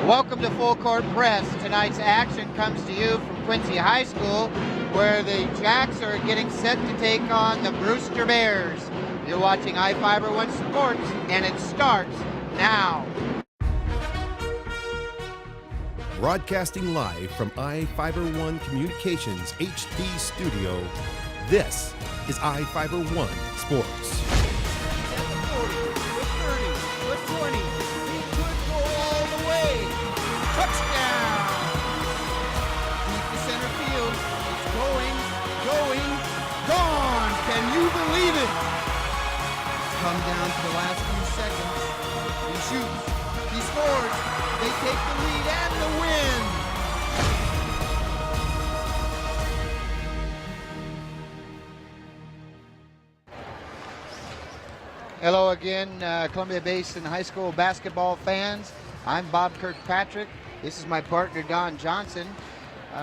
Welcome to Full Court Press. Tonight's action comes to you from Quincy High School, where the Jacks are getting set to take on the Brewster Bears. You're watching iFiber One Sports, and it starts now. Broadcasting live from iFiber One Communications HD studio, this is iFiber One Sports. At the 40, the 30, the 20, he could go all the way. Touchdown! Deep to center field. It's going, gone! Can you believe it? Come down to the last few seconds. He shoots, he scores, they take the lead and the win! Hello again, Columbia Basin High School basketball fans. I'm Bob Kirkpatrick. This is my partner, Don Johnson.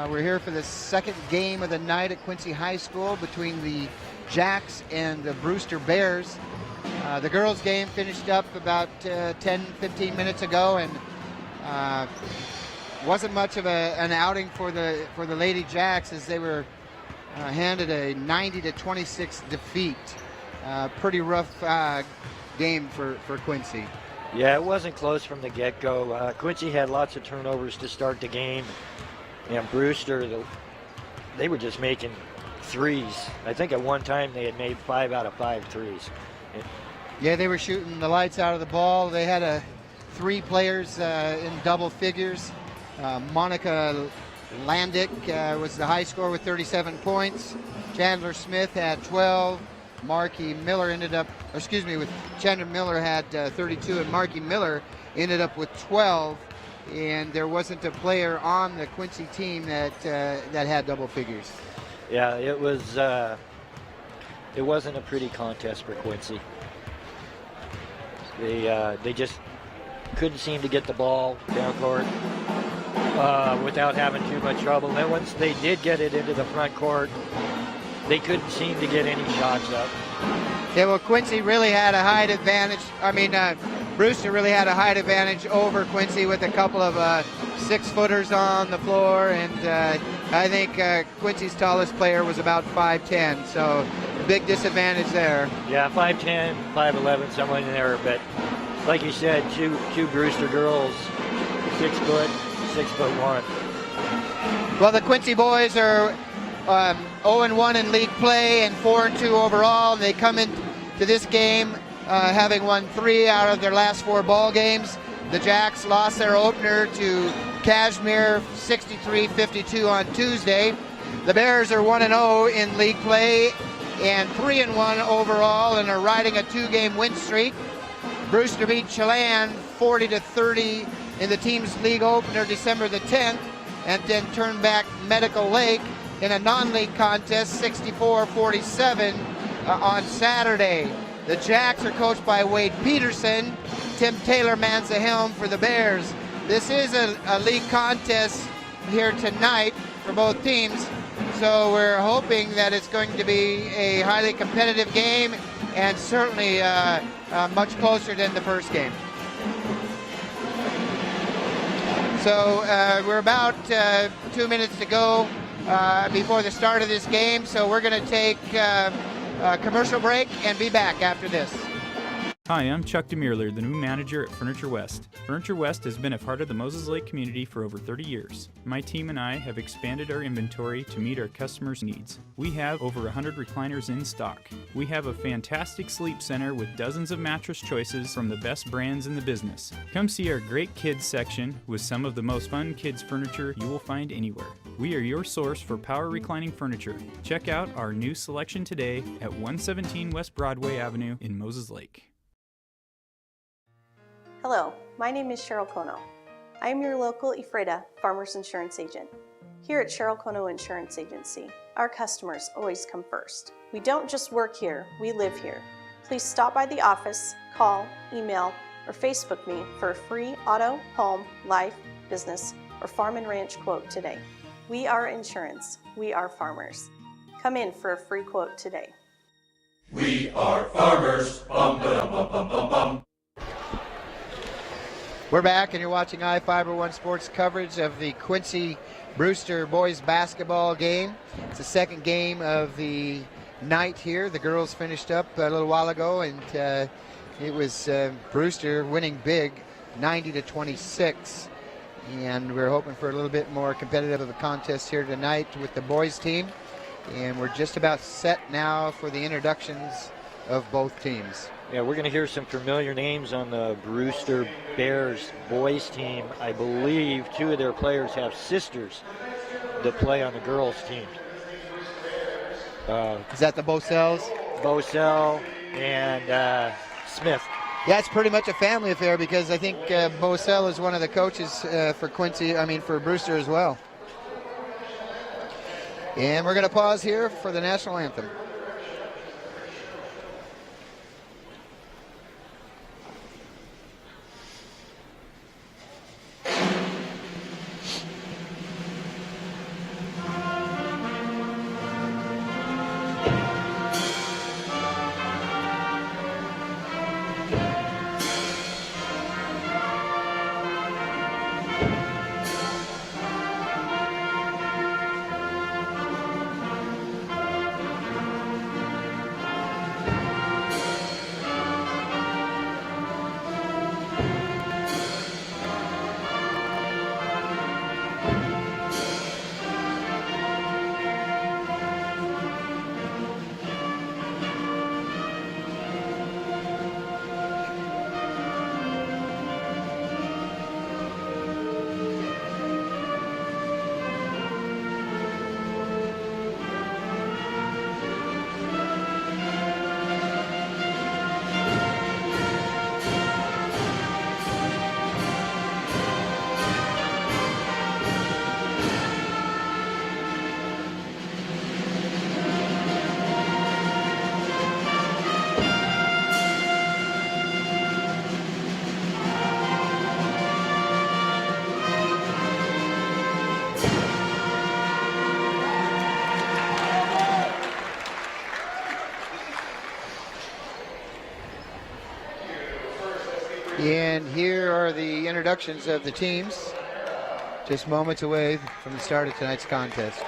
We're here for the second game of the night at Quincy High School between the Jacks and the Brewster Bears. The girls' game finished up about 10-15 minutes ago, and wasn't much of an outing for the Lady Jacks, as they were handed a 90-26 defeat. Pretty rough game for Quincy. Yeah, it wasn't close from the get-go. Quincy had lots of turnovers to start the game, and Brewster, they were just making threes. I think at one time they had made 5 out of 5 threes. Yeah, they were shooting the lights out of the ball. They had 3 players in double figures. Monica Landick was the high scorer with 37 points. Chandler Smith had 12. Chandler Miller had 32, and Marky Miller ended up with 12. And there wasn't a player on the Quincy team that had double figures. Yeah, it wasn't a pretty contest for Quincy. They just couldn't seem to get the ball down court without having too much trouble. And then once they did get it into the front court, they couldn't seem to get any shots up. Yeah, well, Quincy really had a height advantage. Brewster really had a height advantage over Quincy with a couple of 6-footers on the floor, and I think Quincy's tallest player was about 5'10", so big disadvantage there. Yeah, 5'10", 5'11", somewhere in there, but like you said, two Brewster girls, 6 foot, 6'1". Well, the Quincy boys are 0-1 in league play and 4-2 overall. They come into this game having won 3 out of their last 4 ball games. The Jacks lost their opener to Kashmir 63-52 on Tuesday. The Bears are 1-0 in league play and 3-1 overall, and are riding a 2-game win streak. Brewster beat Chelan 40-30 in the team's league opener December the 10th, and then turned back Medical Lake in a non-league contest 64-47 on Saturday. The Jacks are coached by Wade Peterson. Tim Taylor mans the helm for the Bears. This is a league contest here tonight for both teams, so we're hoping that it's going to be a highly competitive game, and certainly much closer than the first game. So we're about 2 minutes to go before the start of this game, so we're going to take a commercial break and be back after this. Hi, I'm Chuck DeMuerler, the new manager at Furniture West. Furniture West has been a part of the Moses Lake community for over 30 years. My team and I have expanded our inventory to meet our customers' needs. We have over 100 recliners in stock. We have a fantastic sleep center with dozens of mattress choices from the best brands in the business. Come see our great kids section with some of the most fun kids furniture you will find anywhere. We are your source for power reclining furniture. Check out our new selection today at 117 West Broadway Avenue in Moses Lake. Hello, my name is Cheryl Kono. I am your local Ephrata Farmers Insurance Agent. Here at Cheryl Kono Insurance Agency, our customers always come first. We don't just work here, we live here. Please stop by the office, call, email, or Facebook me for a free auto, home, life, business, or farm and ranch quote today. We are insurance. We are farmers. Come in for a free quote today. We are farmers. Bum, ba, bum, bum, bum, bum. We're back, and you're watching I-Fiber1 Sports coverage of the Quincy Brewster boys basketball game. It's the second game of the night here. The girls finished up a little while ago, and it was Brewster winning big, 90-26. And we're hoping for a little bit more competitive of a contest here tonight with the boys team. And we're just about set now for the introductions of both teams. Yeah, we're going to hear some familiar names on the Brewster Bears boys team. I believe two of their players have sisters that play on the girls team. Is that the Bosells? Bosell and Smith. Yeah, it's pretty much a family affair because I think Bosell is one of the coaches for for Brewster as well. And we're going to pause here for the national anthem. And here are the introductions of the teams, just moments away from the start of tonight's contest.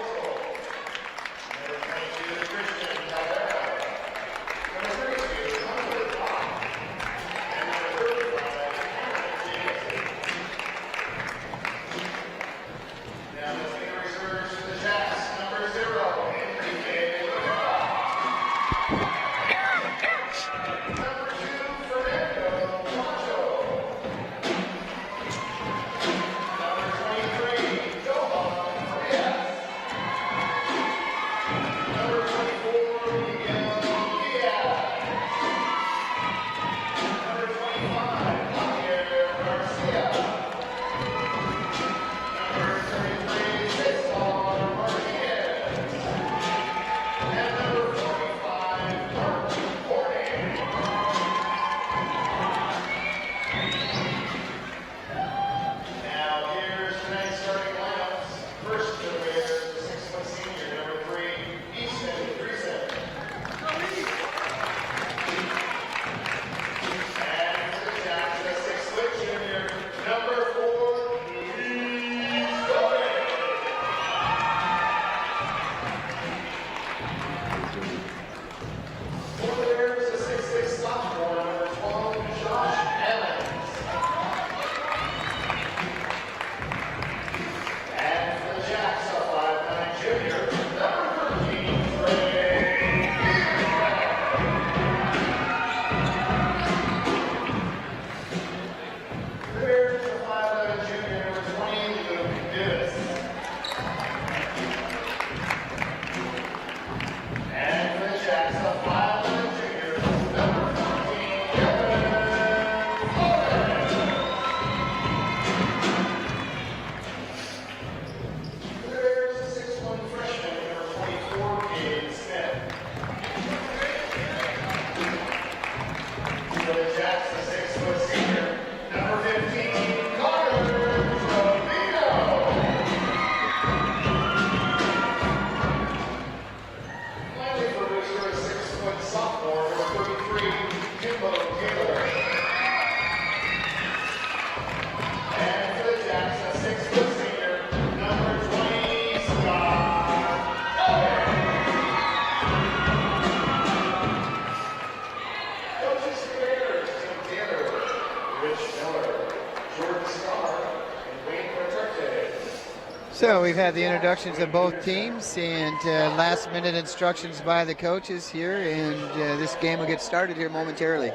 So we've had the introductions of both teams and last minute instructions by the coaches here, and this game will get started here momentarily.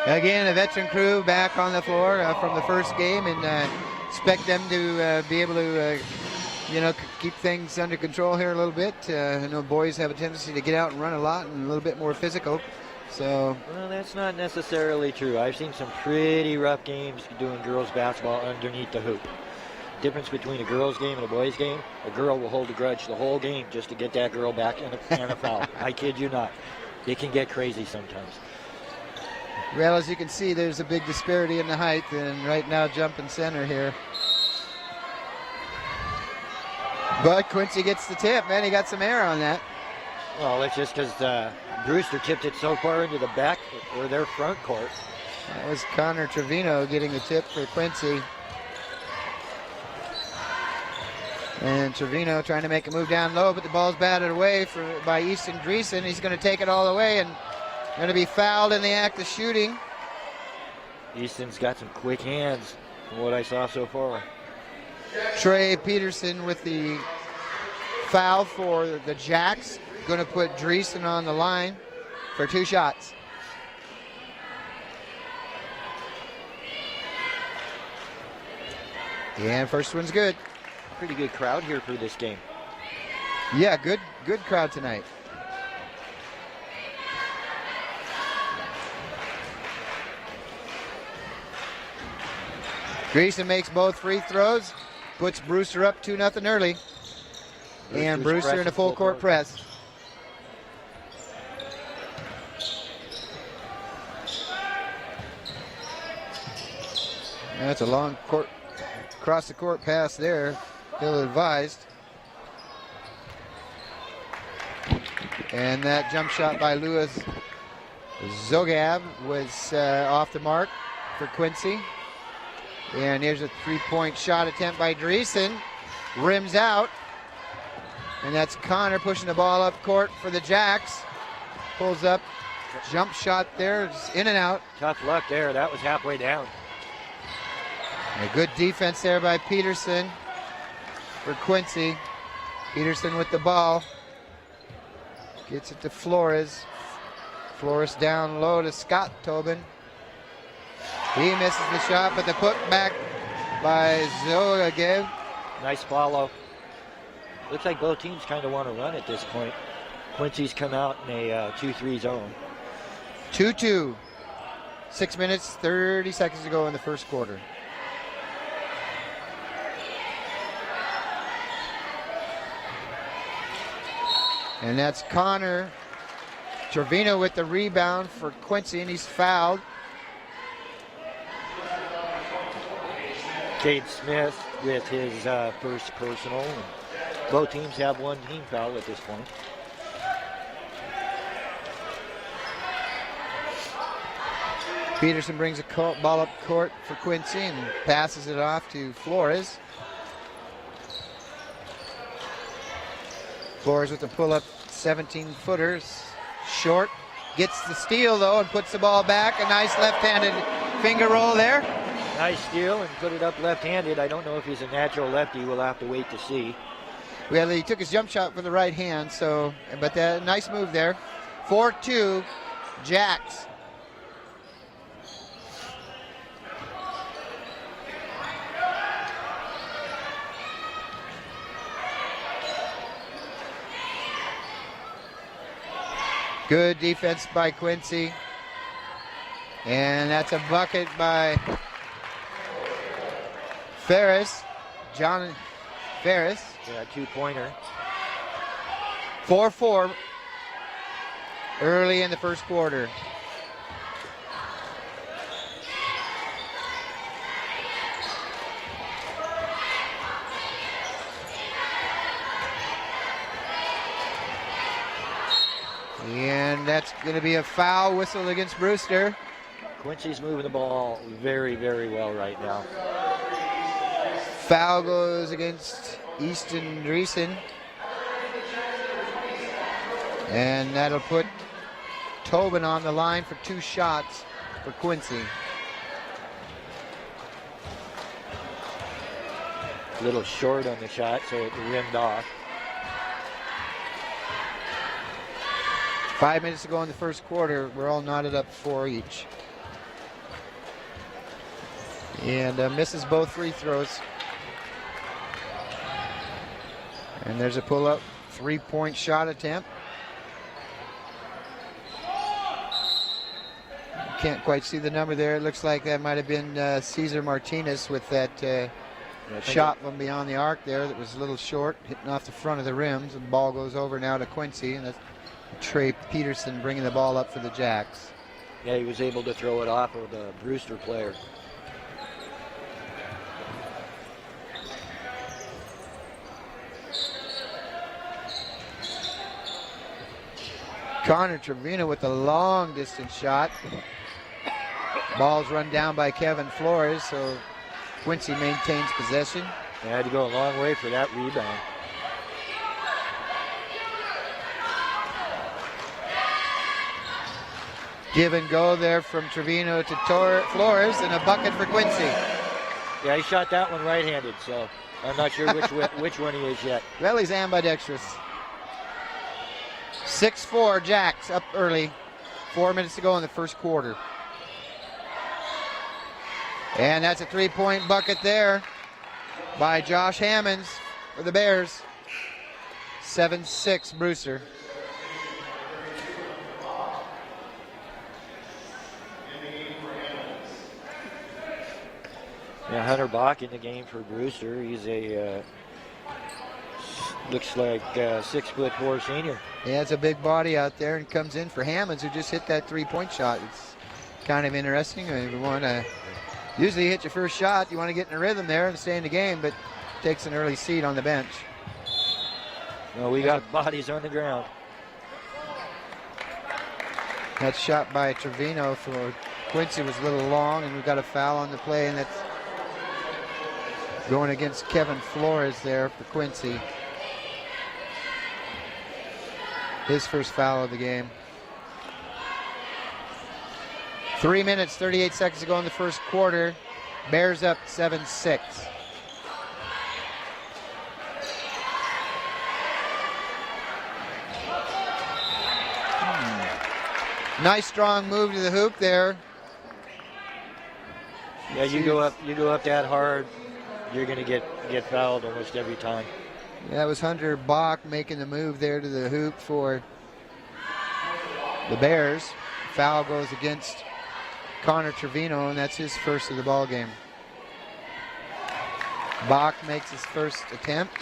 Again, a veteran crew back on the floor from the first game, and expect them to be able to keep things under control here a little bit. I know boys have a tendency to get out and run a lot and a little bit more physical. So, well, that's not necessarily true. I've seen some pretty rough games doing girls basketball underneath the hoop. Difference between a girls game and a boys game, a girl will hold a grudge the whole game just to get that girl back in a foul. I kid you not. It can get crazy sometimes. Well, as you can see, there's a big disparity in the height, and right now jumping center here. But Quincy gets the tip, man. He got some air on that. Well, it's just because Brewster tipped it so far into the back or their front court. That was Connor Trevino getting the tip for Quincy. And Trevino trying to make a move down low, but the ball's batted away by Easton Dreesen. He's going to take it all the way and going to be fouled in the act of shooting. Easton's got some quick hands from what I saw so far. Trey Peterson with the foul for the Jacks. Going to put Dreesen on the line for 2 shots. And first one's good. Pretty good crowd here for this game. Yeah, good crowd tonight. Dreesen makes both free throws, puts Brewster up 2-0 early. And Brewster in a full court press. That's a long across the court pass there, ill advised. And that jump shot by Louis Zogab was off the mark for Quincy. And here's a 3-point shot attempt by Dreesen. Rims out. And that's Connor pushing the ball up court for the Jacks. Pulls up, jump shot there, just in and out. Tough luck there, that was halfway down. A good defense there by Peterson for Quincy. Peterson with the ball. Gets it to Flores. Flores down low to Scott Tobin. He misses the shot, but the put back by Zogagev. Nice follow. Looks like both teams kind of want to run at this point. Quincy's come out in a 2-3 zone. 2-2. 6 minutes, 30 seconds to go in the first quarter. And that's Connor Trevino with the rebound for Quincy, and he's fouled. Cade Smith with his first personal. Both teams have one team foul at this point. Peterson brings a ball up court for Quincy and passes it off to Flores. Flores with the pull-up 17-footers. Short. Gets the steal, though, and puts the ball back. A nice left-handed finger roll there. Nice steal and put it up left-handed. I don't know if he's a natural lefty. We'll have to wait to see. Well, he took his jump shot for the right hand, but that nice move there. 4-2, Jacks. Good defense by Quincy. And that's a bucket by Ferris. John Ferris. Yeah, 2-pointer. 4-4 early in the first quarter. And that's going to be a foul whistle against Brewster. Quincy's moving the ball very, very well right now. Foul goes against Easton Dreesen. And that'll put Tobin on the line for 2 shots for Quincy. A little short on the shot, so it rimmed off. 5 minutes to go in the first quarter. We're all knotted up 4 each. And misses both free throws. And there's a pull-up 3-point shot attempt. Can't quite see the number there. It looks like that might have been Cesar Martinez with that shot from beyond the arc there that was a little short, hitting off the front of the rims. The ball goes over now to Quincy, and that's Trey Peterson bringing the ball up for the Jacks. Yeah, he was able to throw it off of the Brewster player. Connor Trevino with the long distance shot. Ball's run down by Kevin Flores, so Quincy maintains possession. They had to go a long way for that rebound. Give and go there from Trevino to Flores, and a bucket for Quincy. Yeah, he shot that one right-handed, so I'm not sure which one he is yet. Well, he's ambidextrous. 6-4 Jacks up early. 4 minutes to go in the first quarter. And that's a 3-point bucket there by Josh Hammonds for the Bears. 7-6 Brewster. Yeah, Hunter Bach in the game for Brewster. He's a looks like 6'4" senior. He has a big body out there and comes in for Hammonds, who just hit that 3-point shot. It's kind of interesting. We want to usually hit your first shot. You want to get in a rhythm there and stay in the game, but takes an early seat on the bench. Well, we got bodies on the ground. That shot by Trevino for Quincy was a little long, and we've got a foul on the play, and that's going against Kevin Flores there for Quincy. His first foul of the game. 3 minutes, 38 seconds to go in the first quarter. Bears up 7-6. Nice strong move to the hoop there. Yeah, you go up that hard, you're going to get fouled almost every time. That was Hunter Bach making the move there to the hoop for the Bears. Foul goes against Connor Trevino, and that's his first of the ball game. Bach makes his first attempt.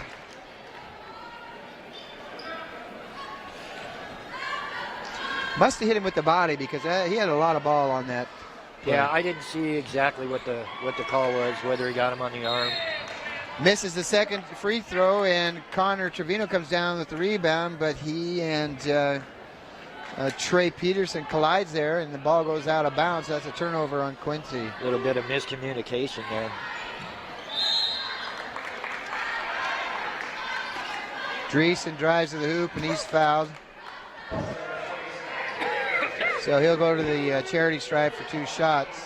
Must have hit him with the body because he had a lot of ball on that play. Yeah, I didn't see exactly what the call was, whether he got him on the arm. Misses the second free throw, and Connor Trevino comes down with the rebound, but he and Trey Peterson collides there, and the ball goes out of bounds. That's a turnover on Quincy. A little bit of miscommunication there. Dreesen drives to the hoop, and he's fouled. So he'll go to the charity stripe for 2 shots.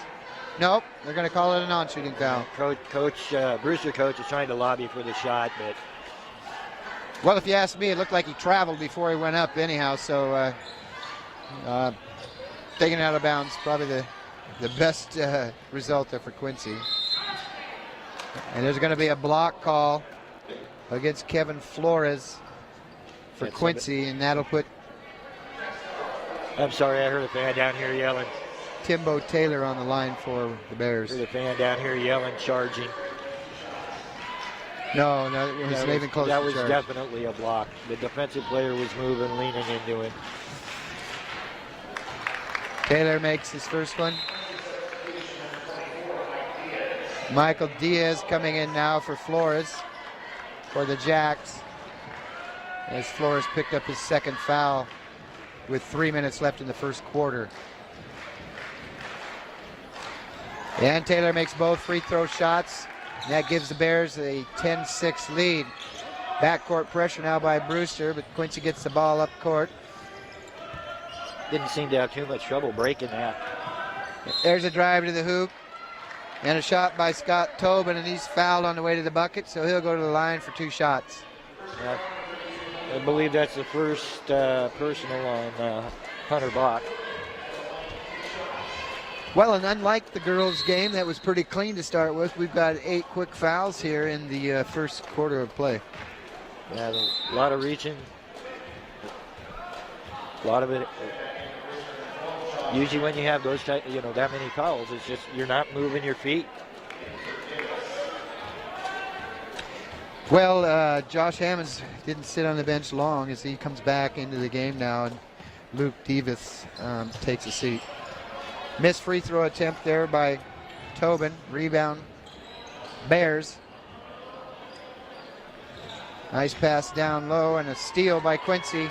Nope, they're going to call it a non-shooting foul. Brewster coach is trying to lobby for the shot, but... Well, if you ask me, it looked like he traveled before he went up anyhow, so taking it out of bounds, probably the best result there for Quincy. And there's going to be a block call against Kevin Flores for Quincy, and that'll put... I'm sorry, I heard a fan down here yelling. Timbo Taylor on the line for the Bears. Heard a fan down here yelling, charging. No, it was even close. That to was charge. definitely a block. The defensive player was moving, leaning into it. Taylor makes his first one. Michael Diaz coming in now for Flores for the Jacks, as Flores picked up his second foul with 3 minutes left in the first quarter. And Taylor makes both free throw shots. And that gives the Bears a 10-6 lead. Backcourt pressure now by Brewster, but Quincy gets the ball up court. didn't seem to have too much trouble breaking that. There's a drive to the hoop and a shot by Scott Tobin, and he's fouled on the way to the bucket, so he'll go to the line for 2 shots. I believe that's the first personal on Hunter Bach. Well, and unlike the girls' game that was pretty clean to start with, we've got 8 quick fouls here in the first quarter of play. Yeah, a lot of reaching. A lot of it. Usually when you have those type, that many fouls, it's just you're not moving your feet. Well, Josh Hammonds didn't sit on the bench long as he comes back into the game now, and Luke Davis takes a seat. Missed free throw attempt there by Tobin. Rebound, Bears. Nice pass down low and a steal by Quincy.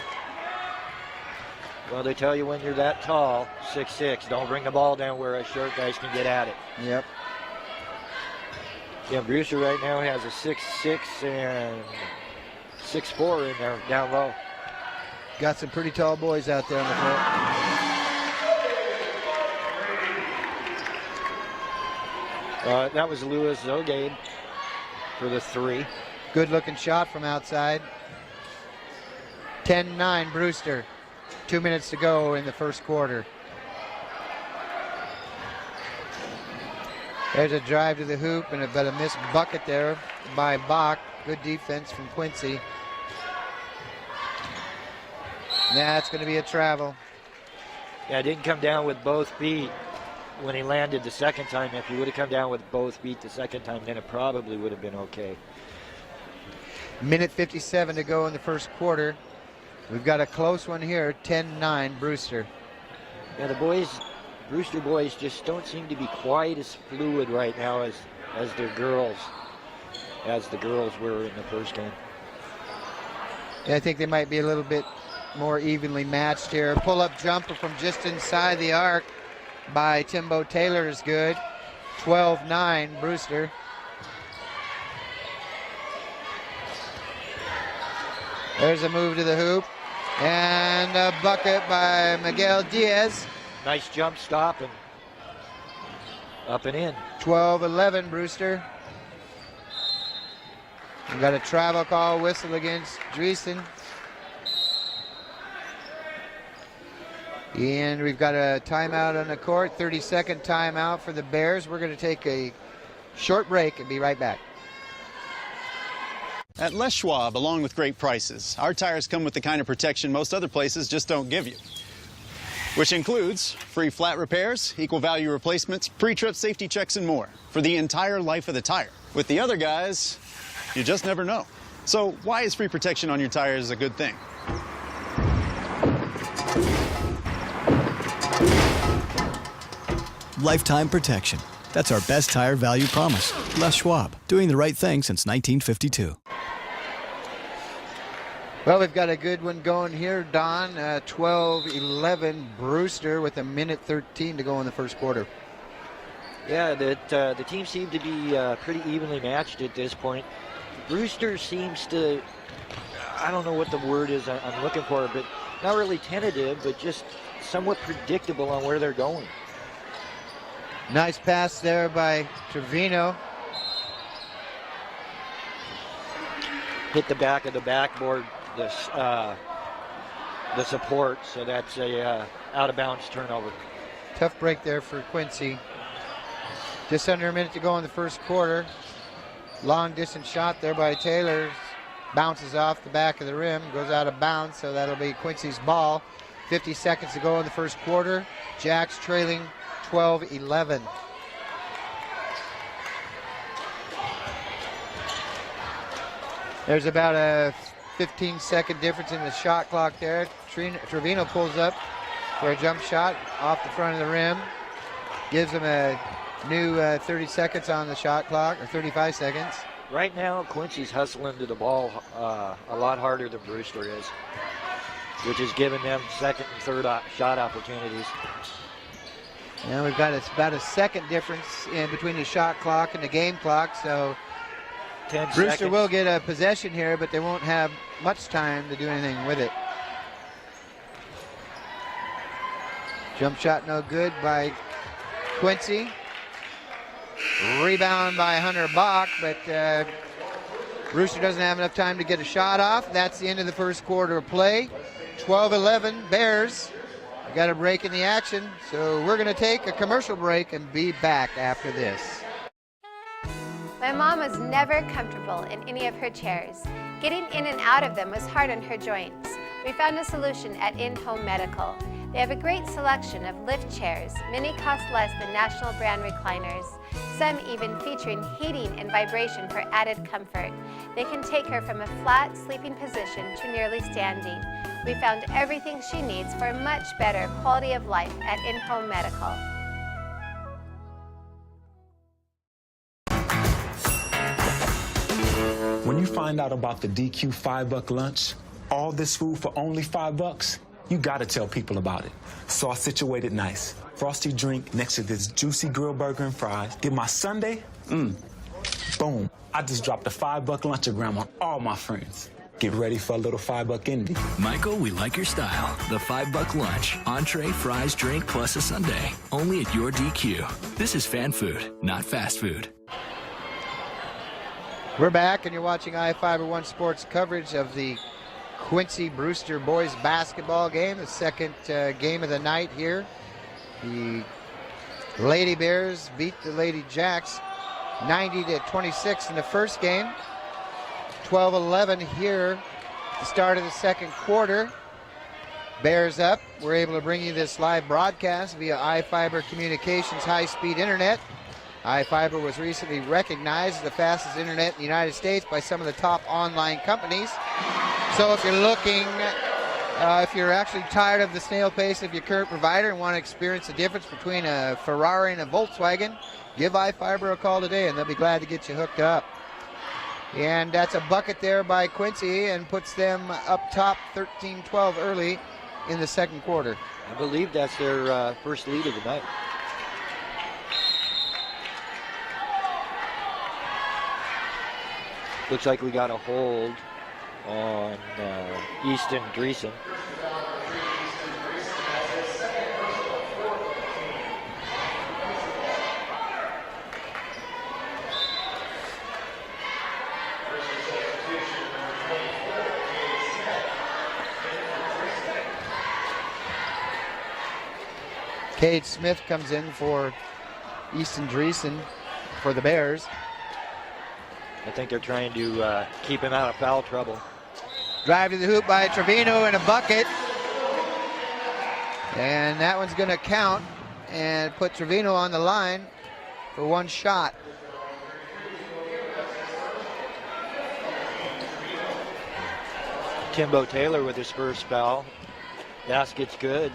Well, they tell you when you're that tall, 6'6", don't bring the ball down where us short guys can get at it. Yep. Yeah, Brewster right now has a 6'6" and 6'4" in there down low. Got some pretty tall boys out there on the floor. That was Lewis Zogade for the 3. Good looking shot from outside. 10-9 Brewster. 2 minutes to go in the first quarter. There's a drive to the hoop and a missed bucket there by Bach. Good defense from Quincy. That's going to be a travel. Yeah, didn't come down with both feet when he landed the second time. If he would have come down with both feet the second time, then it probably would have been okay. Minute 57 to go in the first quarter. We've got a close one here, 10-9 Brewster. Yeah, Brewster boys just don't seem to be quite as fluid right now as the girls were in the first game. Yeah, I think they might be a little bit more evenly matched here. Pull-up jumper from just inside the arc by Timbo Taylor is good. 12-9 Brewster. There's a move to the hoop and a bucket by Miguel Diaz. Nice jump stop and up and in. 12-11 Brewster. We've got a travel call whistle against Dreesen. And we've got a timeout on the court, 30-second timeout for the Bears. We're going to take a short break and be right back. At Les Schwab, along with great prices, our tires come with the kind of protection most other places just don't give you. Which includes free flat repairs, equal value replacements, pre-trip safety checks, and more for the entire life of the tire. With the other guys, you just never know. So why is free protection on your tires a good thing? Lifetime protection. That's our best tire value promise. Les Schwab, doing the right thing since 1952. Well, we've got a good one going here, Don. 12-11 Brewster with a minute 13 to go in the first quarter. Yeah, the team seemed to be pretty evenly matched at this point. Brewster seems to, I don't know what the word is I'm looking for, but not really tentative, but just somewhat predictable on where they're going. Nice pass there by Trevino. Hit the back of the backboard, the support, so that's a out-of-bounds turnover. Tough break there for Quincy. Just under a minute to go in the first quarter. Long distance shot there by Taylor. Bounces off the back of the rim, goes out of bounds, so that'll be Quincy's ball. 50 seconds to go in the first quarter. Jacks trailing 12-11. There's about a 15-second difference in the shot clock there. Trevino pulls up for a jump shot off the front of the rim. Gives him a new 30 seconds on the shot clock, or 35 seconds. Right now, Quincy's hustling to the ball a lot harder than Brewster is, which is giving them second and third shot opportunities. Now we've got about a second difference in between the shot clock and the game clock, so 10 Brewster seconds. will get a possession here, but they won't have much time to do anything with it. Jump shot no good by Quincy. Rebound by Hunter Bach, but Brewster doesn't have enough time to get a shot off. That's the end of the first quarter of play. 12-11 Bears. Got a break in the action, so we're going to take a commercial break and be back after this. My mom was never comfortable in any of her chairs. Getting in and out of them was hard on her joints. We found a solution at In-Home Medical. They have a great selection of lift chairs. Many cost less than national brand recliners, some even featuring heating and vibration for added comfort. They can take her from a flat sleeping position to nearly standing. We found everything she needs for a much better quality of life at In-Home Medical. When you find out about the DQ $5 lunch, all this food for only $5, you gotta tell people about it. So I situated nice. Frosty drink next to this juicy grilled burger and fries. Get my Sunday, boom. I just dropped a $5 lunchagram on all my friends. Get ready for a little $5 envy. Michael, we like your style. The $5 lunch. Entree, fries, drink, plus a sundae. Only at your DQ. This is fan food, not fast food. We're back, and you're watching I-Fiber1 Sports coverage of the Quincy Brewster boys basketball game, the second game of the night here. The Lady Bears beat the Lady Jacks 90-26 in the first game. 12-11 here at the start of the second quarter. Bears up. We're able to bring you this live broadcast via I-Fiber Communications high-speed internet. I-Fiber was recently recognized as the fastest internet in the United States by some of the top online companies. So if you're looking, if you're actually tired of the snail pace of your current provider and want to experience the difference between a Ferrari and a Volkswagen, give I-Fiber a call today and they'll be glad to get you hooked up. And that's a bucket there by Quincy and puts them up top 13-12 early in the second quarter. I believe that's their first lead of the night. Looks like we got a hold on Easton Dreesen. Cade Smith comes in for Easton Dreesen for the Bears. I think they're trying to keep him out of foul trouble. Drive to the hoop by Trevino and a bucket. And that one's going to count and put Trevino on the line for one shot. Timbo Taylor with his first foul. Basket's good.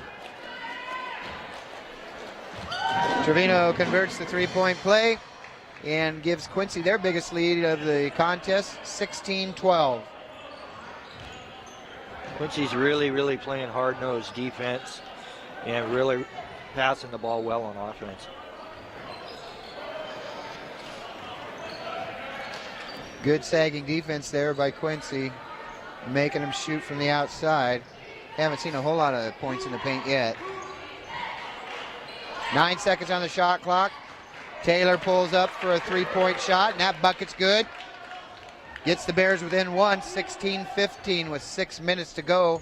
Trevino converts the three-point play and gives Quincy their biggest lead of the contest, 16-12. Quincy's really playing hard-nosed defense and really passing the ball well on offense. Good sagging defense there by Quincy, making him shoot from the outside. Haven't seen a whole lot of points in the paint yet. 9 seconds on the shot clock. Taylor pulls up for a three-point shot, and that bucket's good. Gets the Bears within one, 16-15 with 6 minutes to go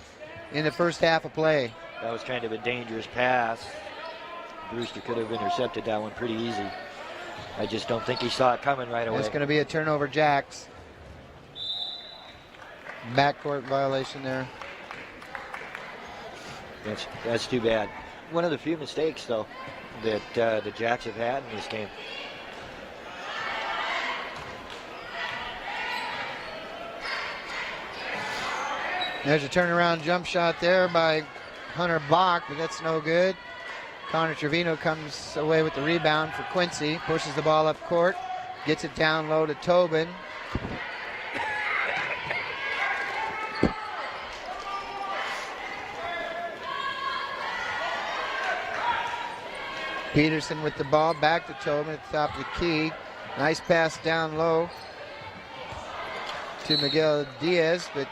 in the first half of play. That was kind of a dangerous pass. Brewster could have intercepted that one pretty easy. I just don't think he saw it coming right away. It's going to be a turnover, Jacks. Backcourt violation there. That's too bad. One of the few mistakes, though, that the Jacks have had in this game. There's a turnaround jump shot there by Hunter Bach, but that's no good. Connor Trevino comes away with the rebound for Quincy, pushes the ball up court, gets it down low to Tobin. Peterson with the ball, back to Tobin at the top of the key. Nice pass down low to Miguel Diaz, but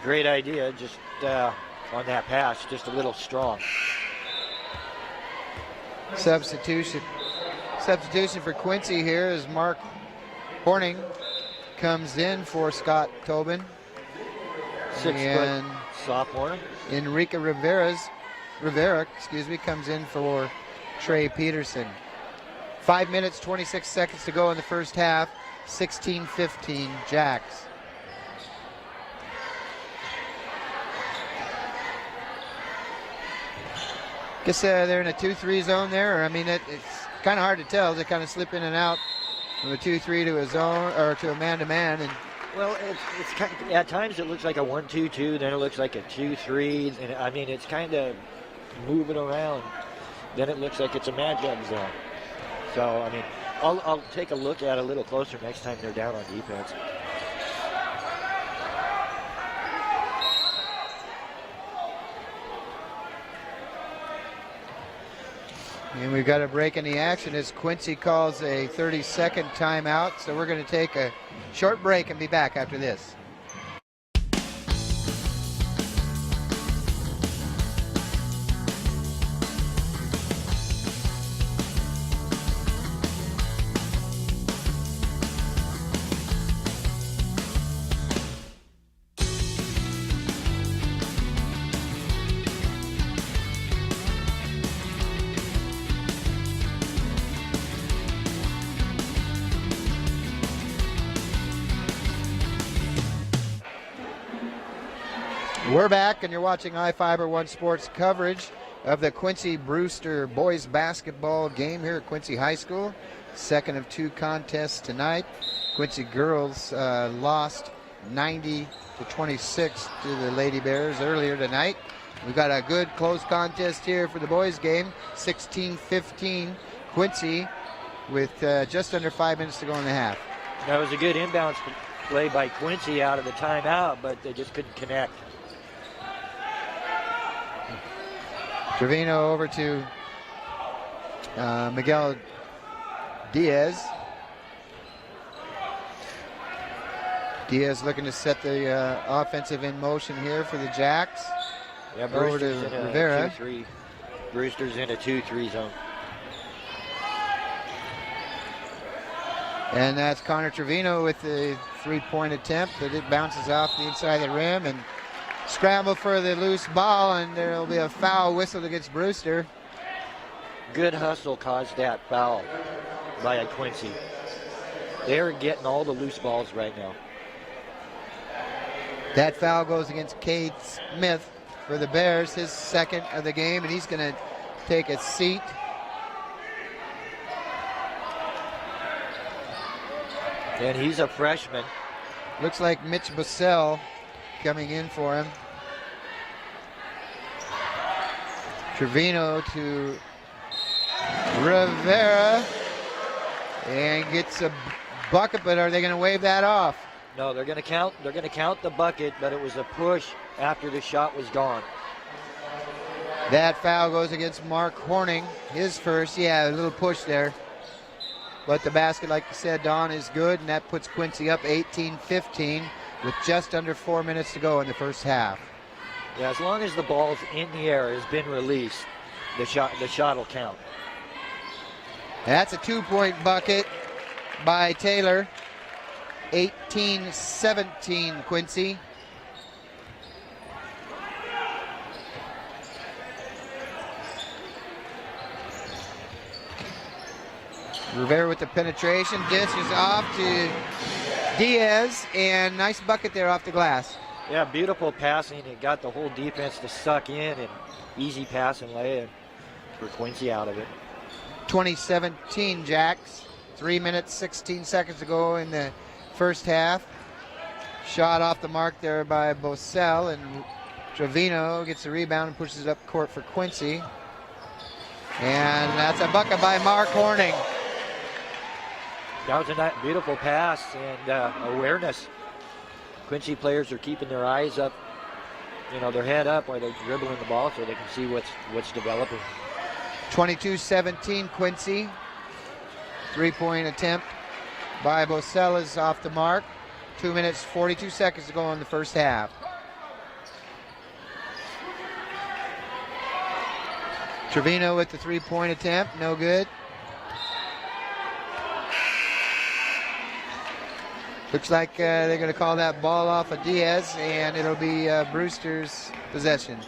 great idea, just on that pass, just a little strong. Substitution for Quincy here is Mark Horning comes in for Scott Tobin. 6-foot sophomore. Enrique Rivera, comes in for Trey Peterson. 5 minutes, 26 seconds to go in the first half. 16-15 Jacks. Guess they're in a 2-3 zone there. I mean, it's kind of hard to tell. They kind of slip in and out from a 2-3 to a zone or to a man-to-man. And well, it's kind of, at times it looks like a 1-2-2, then it looks like a 2-3, and I mean it's kind of moving around. Then it looks like it's a matchup zone. So I mean, I'll take a look at it a little closer next time they're down on defense. And we've got a break in the action as Quincy calls a 30-second timeout. So we're going to take a short break and be back after this. We're back, and you're watching iFiber One Sports coverage of the Quincy Brewster boys basketball game here at Quincy High School. Second of two contests tonight. Quincy girls lost 90-26 to the Lady Bears earlier tonight. We've got a good close contest here for the boys game. 16-15 Quincy with just under 5 minutes to go in the half. That was a good inbounds play by Quincy out of the timeout, but they just couldn't connect. Trevino over to Miguel Diaz. Diaz looking to set the offensive in motion here for the Jacks. Yeah, over to Brewster's in Rivera. a 2-3. Brewster's in a 2-3 zone. And that's Connor Trevino with the three-point attempt, but it bounces off the inside of the rim and scramble for the loose ball, and there will be a foul whistle against Brewster. Good hustle caused that foul by Quincy. They're getting all the loose balls right now. That foul goes against Cade Smith for the Bears, his second of the game, and he's going to take a seat. And he's a freshman. Looks like Mitch Bussell coming in for him. Trevino to Rivera and gets a bucket, but are they going to wave that off? No, they're going to count. They're going to count the bucket, but it was a push after the shot was gone. That foul goes against Mark Horning, his first. Yeah, a little push there. But the basket, like you said, Don, is good, and that puts Quincy up 18-15 with just under 4 minutes to go in the first half. Yeah, as long as the ball's in the air, has been released, the shot will count. That's a two-point bucket by Taylor. 18-17 Quincy. Rivera with the penetration. Dish is off to Diaz, and nice bucket there off the glass. Yeah, beautiful passing. It got the whole defense to suck in, and easy pass and lay in for Quincy out of it. 2017 Jacks. 3 minutes, 16 seconds to go in the first half. Shot off the mark there by Bussell, and Trevino gets the rebound and pushes it up court for Quincy. And that's a bucket by Mark Horning. That was a beautiful pass and awareness. Quincy players are keeping their eyes up, their head up while they're dribbling the ball so they can see what's developing. 22-17 Quincy. Three-point attempt by Bussell is off the mark. 2 minutes, 42 seconds to go in the first half. Trevino with the three-point attempt, no good. Looks like they're going to call that ball off of Diaz, and it'll be Brewster's possession.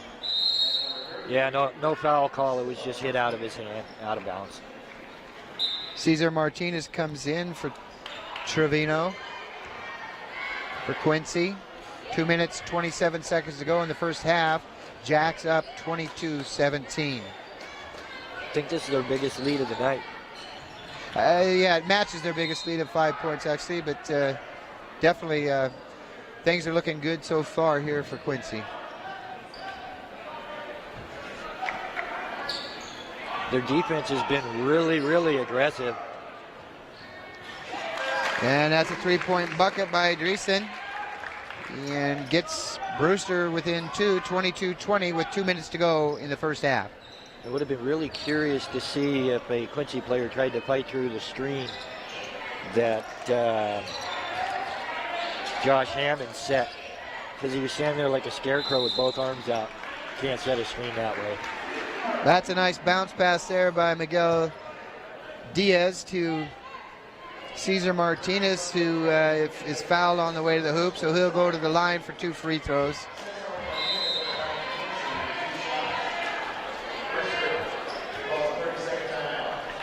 Yeah, no foul call. It was just hit out of his hand, out of bounds. Cesar Martinez comes in for Trevino. For Quincy, 2 minutes, 27 seconds to go in the first half. Jacks up 22-17. I think this is their biggest lead of the night. Yeah, it matches their biggest lead of 5 points, actually, but definitely things are looking good so far here for Quincy. Their defense has been really, really aggressive. And that's a three-point bucket by Dreesen. And gets Brewster within 22-20 with 2 minutes to go in the first half. I would have been really curious to see if a Quincy player tried to fight through the screen that Josh Hammond set, because he was standing there like a scarecrow with both arms out. Can't set a screen that way. That's a nice bounce pass there by Miguel Diaz to Cesar Martinez, who is fouled on the way to the hoop, so he'll go to the line for 2 free throws.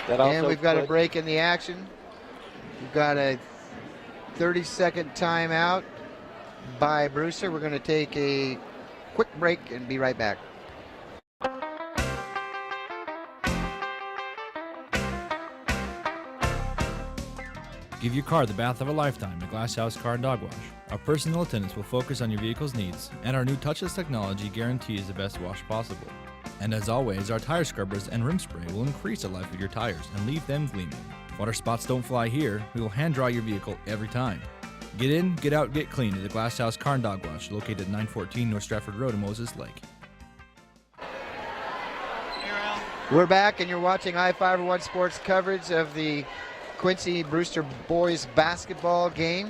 And we've got a break in the action. We've got a 30-second timeout by Brewster. We're going to take a quick break and be right back. Give your car the bath of a lifetime at Glass House Car and Dog Wash. Our personal attendants will focus on your vehicle's needs, and our new touchless technology guarantees the best wash possible. And as always, our tire scrubbers and rim spray will increase the life of your tires and leave them gleaming. Water spots don't fly here. We will hand dry your vehicle every time. Get in, get out, get clean at the Glass House Car and Dog Wash, located at 914 North Stratford Road in Moses Lake. We're back, and you're watching I-501 Sports coverage of the Quincy Brewster boys basketball game.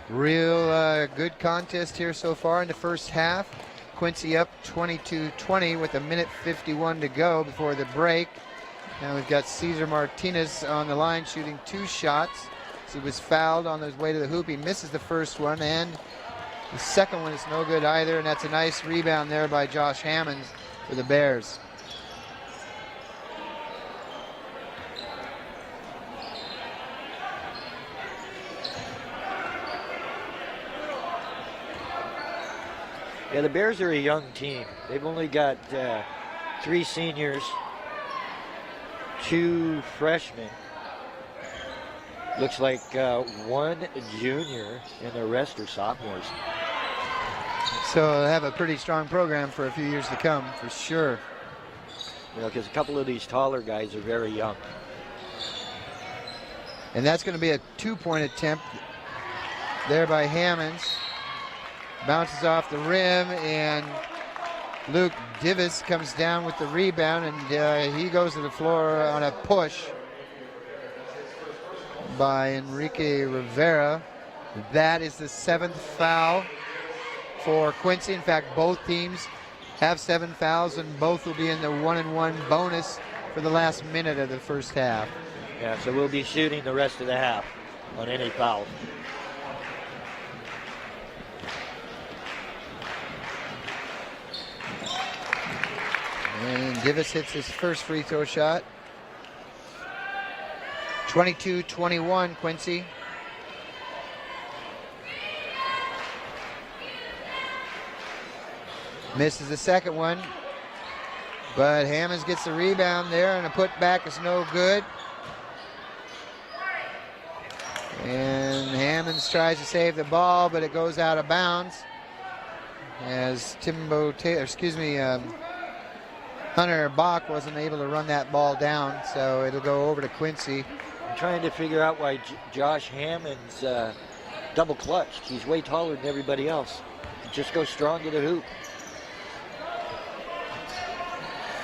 Real good contest here so far in the first half. Quincy up 22-20 with 1:51 to go before the break. Now we've got Cesar Martinez on the line shooting 2 shots. He was fouled on his way to the hoop. He misses the first one, and the second one is no good either, and that's a nice rebound there by Josh Hammond for the Bears. Yeah, the Bears are a young team. They've only got 3 seniors, 2 freshmen. Looks like 1 junior, and the rest are sophomores. So they have a pretty strong program for a few years to come, for sure. You know, because a couple of these taller guys are very young. And that's going to be a 2-point attempt there by Hammonds. Bounces off the rim, and Luke Divis comes down with the rebound, and he goes to the floor on a push by Enrique Rivera. That is the 7th foul for Quincy. In fact, both teams have 7 fouls, and both will be in the 1-and-1 bonus for the last minute of the first half. Yeah, so we'll be shooting the rest of the half on any foul. And Divis hits his first free throw shot. 22-21, Quincy. Misses the second one, but Hammonds gets the rebound there, and a putback is no good. And Hammonds tries to save the ball, but it goes out of bounds as Hunter Bach wasn't able to run that ball down, so it'll go over to Quincy. I'm trying to figure out why Josh Hammond's double clutched. He's way taller than everybody else. Just go strong to the hoop.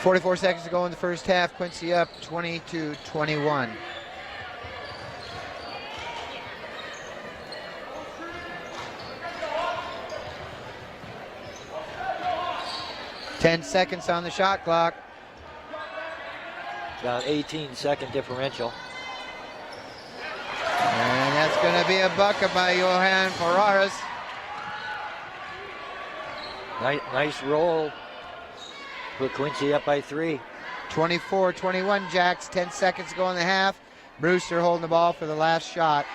44 seconds to go in the first half. Quincy up 22-21. .10 seconds on the shot clock. About 18-second differential. And that's going to be a bucket by Johan Ferraris. Nice roll. Put Quincy up by 3. 24-21 Jacks, 10 seconds to go in the half. Brewster holding the ball for the last shot.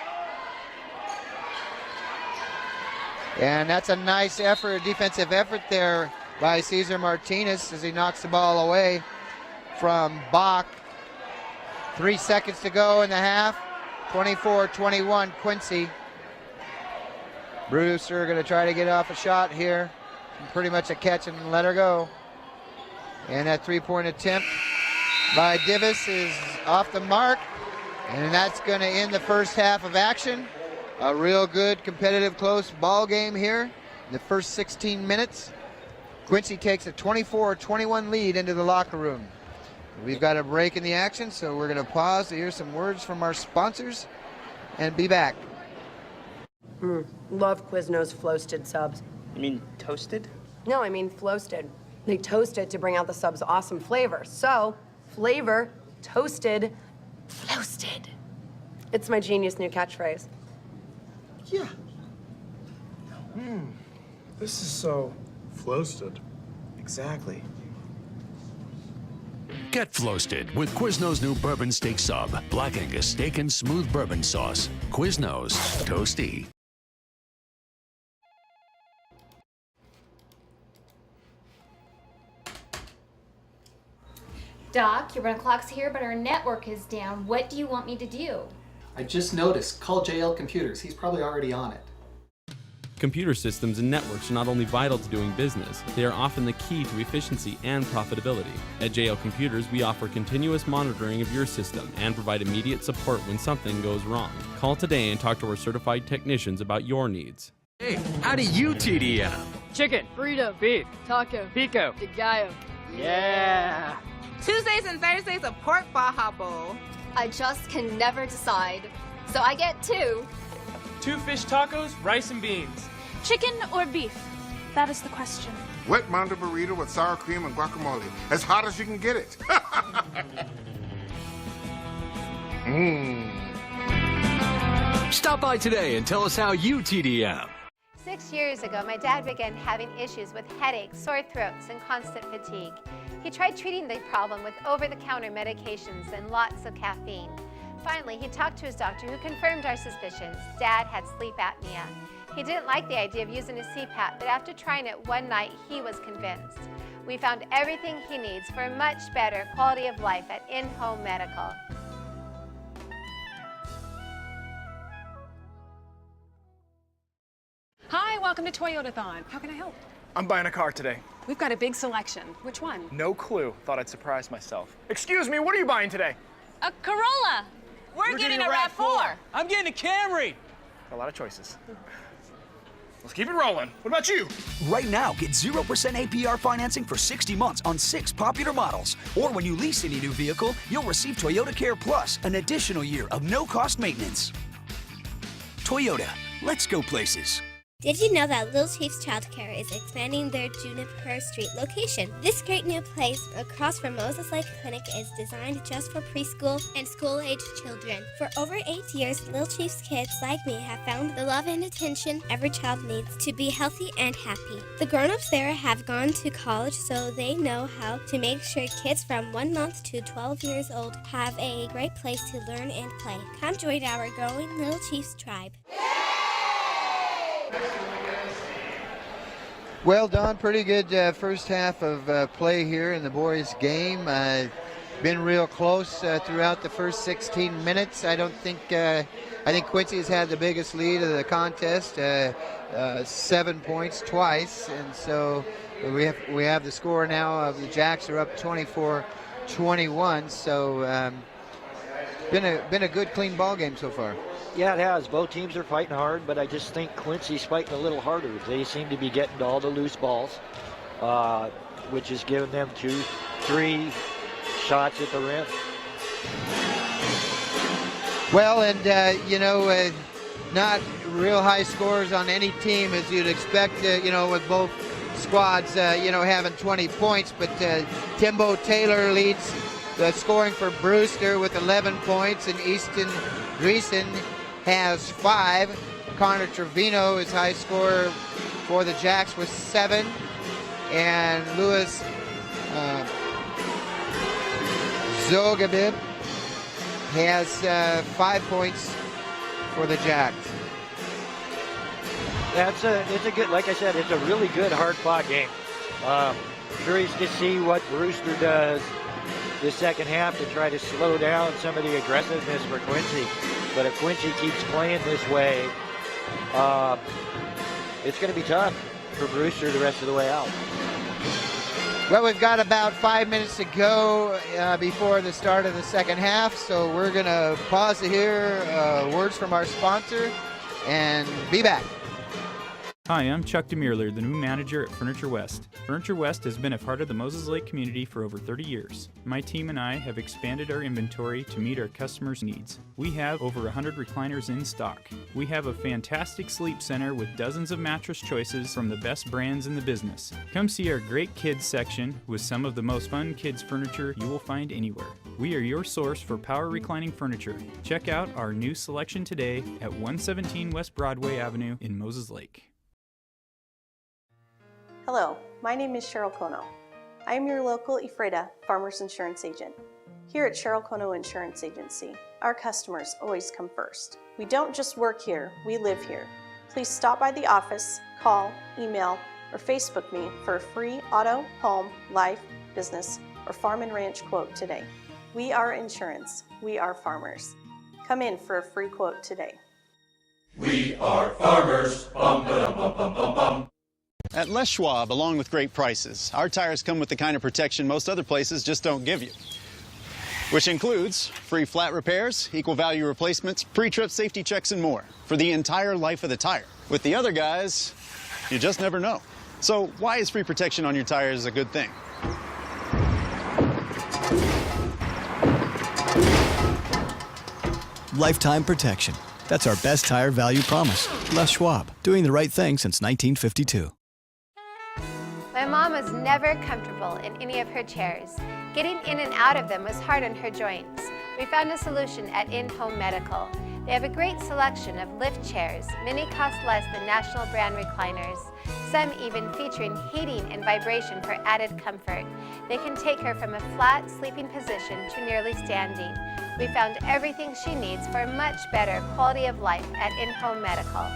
And that's a nice effort, defensive effort there by Cesar Martinez as he knocks the ball away from Bach. 3 seconds to go in the half. 24-21 Quincy. Brewster going to try to get off a shot here. Pretty much a catch and let her go. And that three-point attempt by Divis is off the mark. And that's going to end the first half of action. A real good, competitive, close ball game here in the first 16 minutes. Quincy takes a 24-21 lead into the locker room. We've got a break in the action, so we're going to pause to hear some words from our sponsors and be back. Love Quiznos Floasted subs. You mean toasted? No, I mean floasted. They toasted to bring out the sub's awesome flavor. So, flavor, toasted, floasted. It's my genius new catchphrase. Yeah. This is so floasted. Exactly. Get floasted with Quiznos new bourbon steak sub, Black Angus steak and smooth bourbon sauce. Quiznos, toasty. Doc, your run clock's here, but our network is down. What do you want me to do? I just noticed. Call JL Computers. He's probably already on it. Computer systems and networks are not only vital to doing business, they are often the key to efficiency and profitability. At JL Computers, we offer continuous monitoring of your system and provide immediate support when something goes wrong. Call today and talk to our certified technicians about your needs. Hey, how do you TDM? Chicken, burrito, beef, taco, pico, de gallo. Yeah. Tuesdays and Thursdays a pork Baja Bowl. I just can never decide, so I get 2. 2 fish tacos, rice and beans. Chicken or beef? That is the question. Wet Mondo burrito with sour cream and guacamole. As hot as you can get it. Stop by today and tell us how you TDM. 6 years ago, my dad began having issues with headaches, sore throats, and constant fatigue. He tried treating the problem with over-the-counter medications and lots of caffeine. Finally, he talked to his doctor who confirmed our suspicions. Dad had sleep apnea. He didn't like the idea of using a CPAP, but after trying it one night, he was convinced. We found everything he needs for a much better quality of life at In-Home Medical. Hi, welcome to Toyotathon. How can I help? I'm buying a car today. We've got a big selection. Which one? No clue. Thought I'd surprise myself. Excuse me, what are you buying today? A Corolla. We're getting a RAV4. I'm getting a Camry. A lot of choices. Let's keep it rolling. What about you? Right now, get 0% APR financing for 60 months on 6 popular models. Or when you lease any new vehicle, you'll receive Toyota Care Plus, an additional year of no-cost maintenance. Toyota, let's go places. Did you know that Little Chiefs Childcare is expanding their Juniper Street location? This great new place across from Moses Lake Clinic is designed just for preschool and school-age children. For over 8 years, Little Chiefs kids like me have found the love and attention every child needs to be healthy and happy. The grown-ups there have gone to college, so they know how to make sure kids from 1 month to 12 years old have a great place to learn and play. Come join our growing Little Chiefs tribe. Well, Don, pretty good first half of play here in the boys' game. Been real close throughout the first 16 minutes. I think Quincy has had the biggest lead of the contest, 7 points twice, and so we have the score now of the Jacks are up 24-21. So been a good, clean ball game so far. Yeah, it has. Both teams are fighting hard, but I just think Quincy's fighting a little harder. They seem to be getting to all the loose balls, which is giving them 2-3 shots at the rim. Well, and not real high scores on any team as you'd expect, with both squads, having 20 points. But Timbo Taylor leads scoring for Brewster with 11 points, and Easton Dreesen has 5. Connor Trevino is high scorer for the Jacks with 7, and Louis Zogabib has 5 points for the Jacks. It's a good, like I said, it's a really good hard-fought game. Curious to see what Brewster does the second half to try to slow down some of the aggressiveness for Quincy. But if Quincy keeps playing this way, it's going to be tough for Brewster the rest of the way out. Well, we've got about 5 minutes to go before the start of the second half, so we're going to pause to hear words from our sponsor and be back. Hi, I'm Chuck DeMuerler, the new manager at Furniture West. Furniture West has been a part of the Moses Lake community for over 30 years. My team and I have expanded our inventory to meet our customers' needs. We have over 100 recliners in stock. We have a fantastic sleep center with dozens of mattress choices from the best brands in the business. Come see our great kids section with some of the most fun kids furniture you will find anywhere. We are your source for power reclining furniture. Check out our new selection today at 117 West Broadway Avenue in Moses Lake. Hello, my name is Cheryl Kono. I am your local Ephrata Farmers Insurance Agent. Here at Cheryl Kono Insurance Agency, our customers always come first. We don't just work here, we live here. Please stop by the office, call, email, or Facebook me for a free auto, home, life, business, or farm and ranch quote today. We are insurance. We are farmers. Come in for a free quote today. We are farmers. Bum, ba-dum, bum, bum, bum, bum. At Les Schwab, along with great prices, our tires come with the kind of protection most other places just don't give you. Which includes free flat repairs, equal value replacements, pre-trip safety checks, and more for the entire life of the tire. With the other guys, you just never know. So why is free protection on your tires a good thing? Lifetime protection. That's our best tire value promise. Les Schwab, doing the right thing since 1952. My mom was never comfortable in any of her chairs. Getting in and out of them was hard on her joints. We found a solution at In-Home Medical. They have a great selection of lift chairs. Many cost less than national brand recliners. Some even featuring heating and vibration for added comfort. They can take her from a flat sleeping position to nearly standing. We found everything she needs for a much better quality of life at In-Home Medical.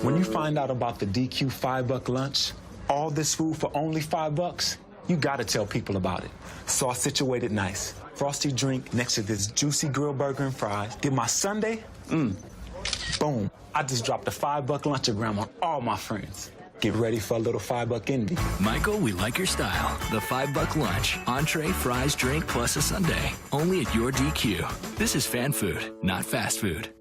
When you find out about the DQ $5 lunch, all this food for only $5, you gotta tell people about it. So I situated nice. Frosty drink next to this juicy grilled burger and fries. Get my sundae, boom. I just dropped a $5 lunchogram on all my friends. Get ready for a little $5 envy. Michael, we like your style. The $5 lunch. Entree, fries, drink, plus a sundae. Only at your DQ. This is fan food, not fast food.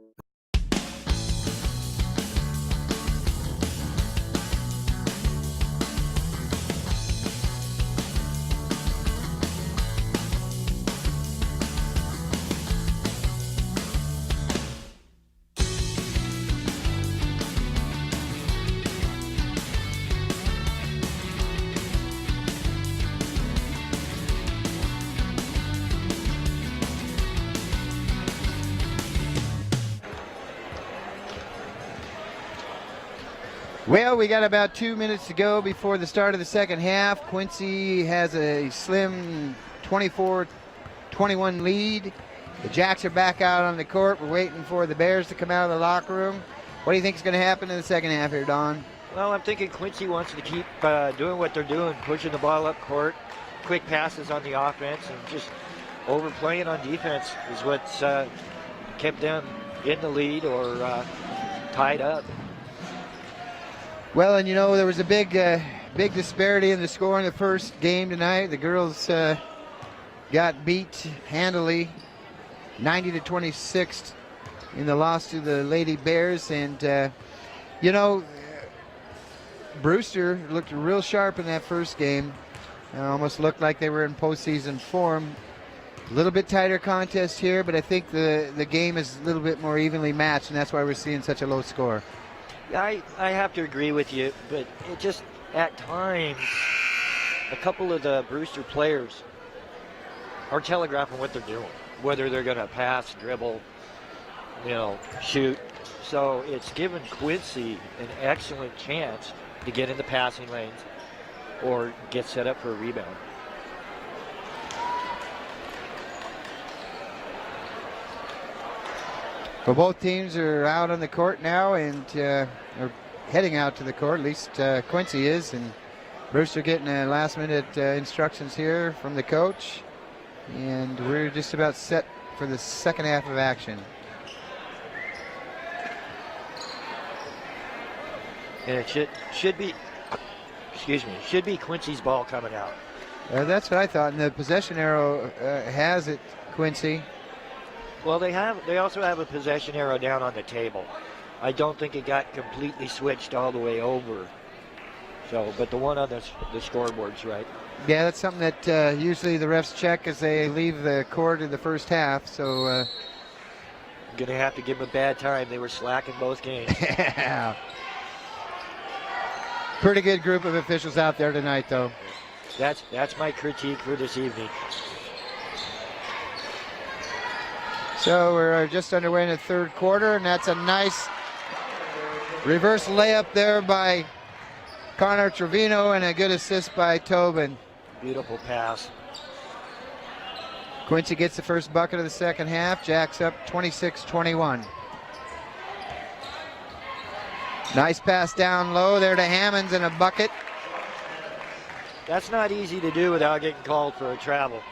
Well, we got about 2 minutes to go before the start of the second half. Quincy has a slim 24-21 lead. The Jacks are back out on the court. We're waiting for the Bears to come out of the locker room. What do you think is going to happen in the second half here, Don? Well, I'm thinking Quincy wants to keep doing what they're doing, pushing the ball up court, quick passes on the offense, and just overplaying on defense is what's kept them in the lead or tied up. Well, and you know, there was a big disparity in the score in the first game tonight. The girls got beat handily, 90-26 in the loss to the Lady Bears. And, you know, Brewster looked real sharp in that first game. Almost looked like they were in postseason form. A little bit tighter contest here, but I think the game is a little bit more evenly matched, and that's why we're seeing such a low score. I have to agree with you, but at times, a couple of the Brewster players are telegraphing what they're doing, whether they're going to pass, dribble, shoot. So it's given Quincy an excellent chance to get in the passing lanes or get set up for a rebound. Well, both teams are out on the court now and are heading out to the court. At least Quincy is, and Brewster getting last-minute instructions here from the coach. And we're just about set for the second half of action. And it should be Quincy's ball coming out. That's what I thought. And the possession arrow has it, Quincy. Well, they also have a possession arrow down on the table. I don't think it got completely switched all the way over. So, but the one on the scoreboard's right. Yeah, that's something that usually the refs check as they leave the court in the first half. So, I'm gonna have to give them a bad time. They were slacking both games. Yeah. Pretty good group of officials out there tonight, though. That's my critique for this evening. So we're just underway in the third quarter, and that's a nice reverse layup there by Connor Trevino and a good assist by Tobin. Beautiful pass. Quincy gets the first bucket of the second half. Jacks up 26-21. Nice pass down low there to Hammonds and a bucket. That's not easy to do without getting called for a travel.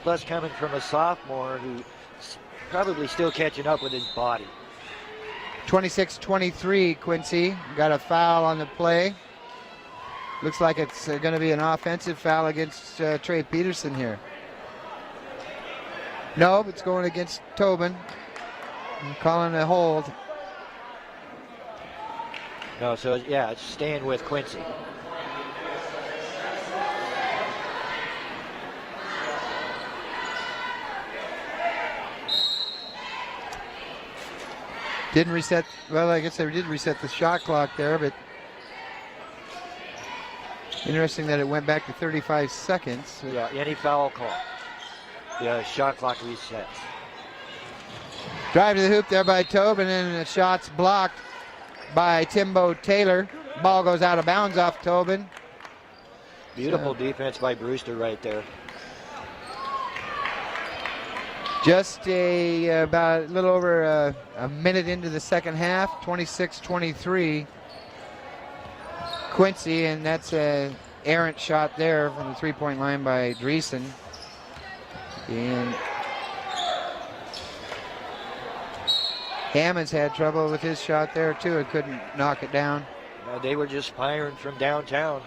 Plus coming from a sophomore who's probably still catching up with his body. 26-23, Quincy. Got a foul on the play. Looks like it's going to be an offensive foul against Trey Peterson here. No, it's going against Tobin. I'm calling a hold. No, so yeah, it's staying with Quincy. Didn't reset, well, I guess they did reset the shot clock there, but interesting that it went back to 35 seconds. Yeah, any foul call. Yeah, shot clock resets. Drive to the hoop there by Tobin, and the shot's blocked by Timbo Taylor. Ball goes out of bounds off Tobin. Beautiful defense by Brewster right there. Just about a little over a minute into the second half, 26-23. Quincy, and that's an errant shot there from the three-point line by Dreesen. And Hammonds had trouble with his shot there too and couldn't knock it down. They were just firing from downtown.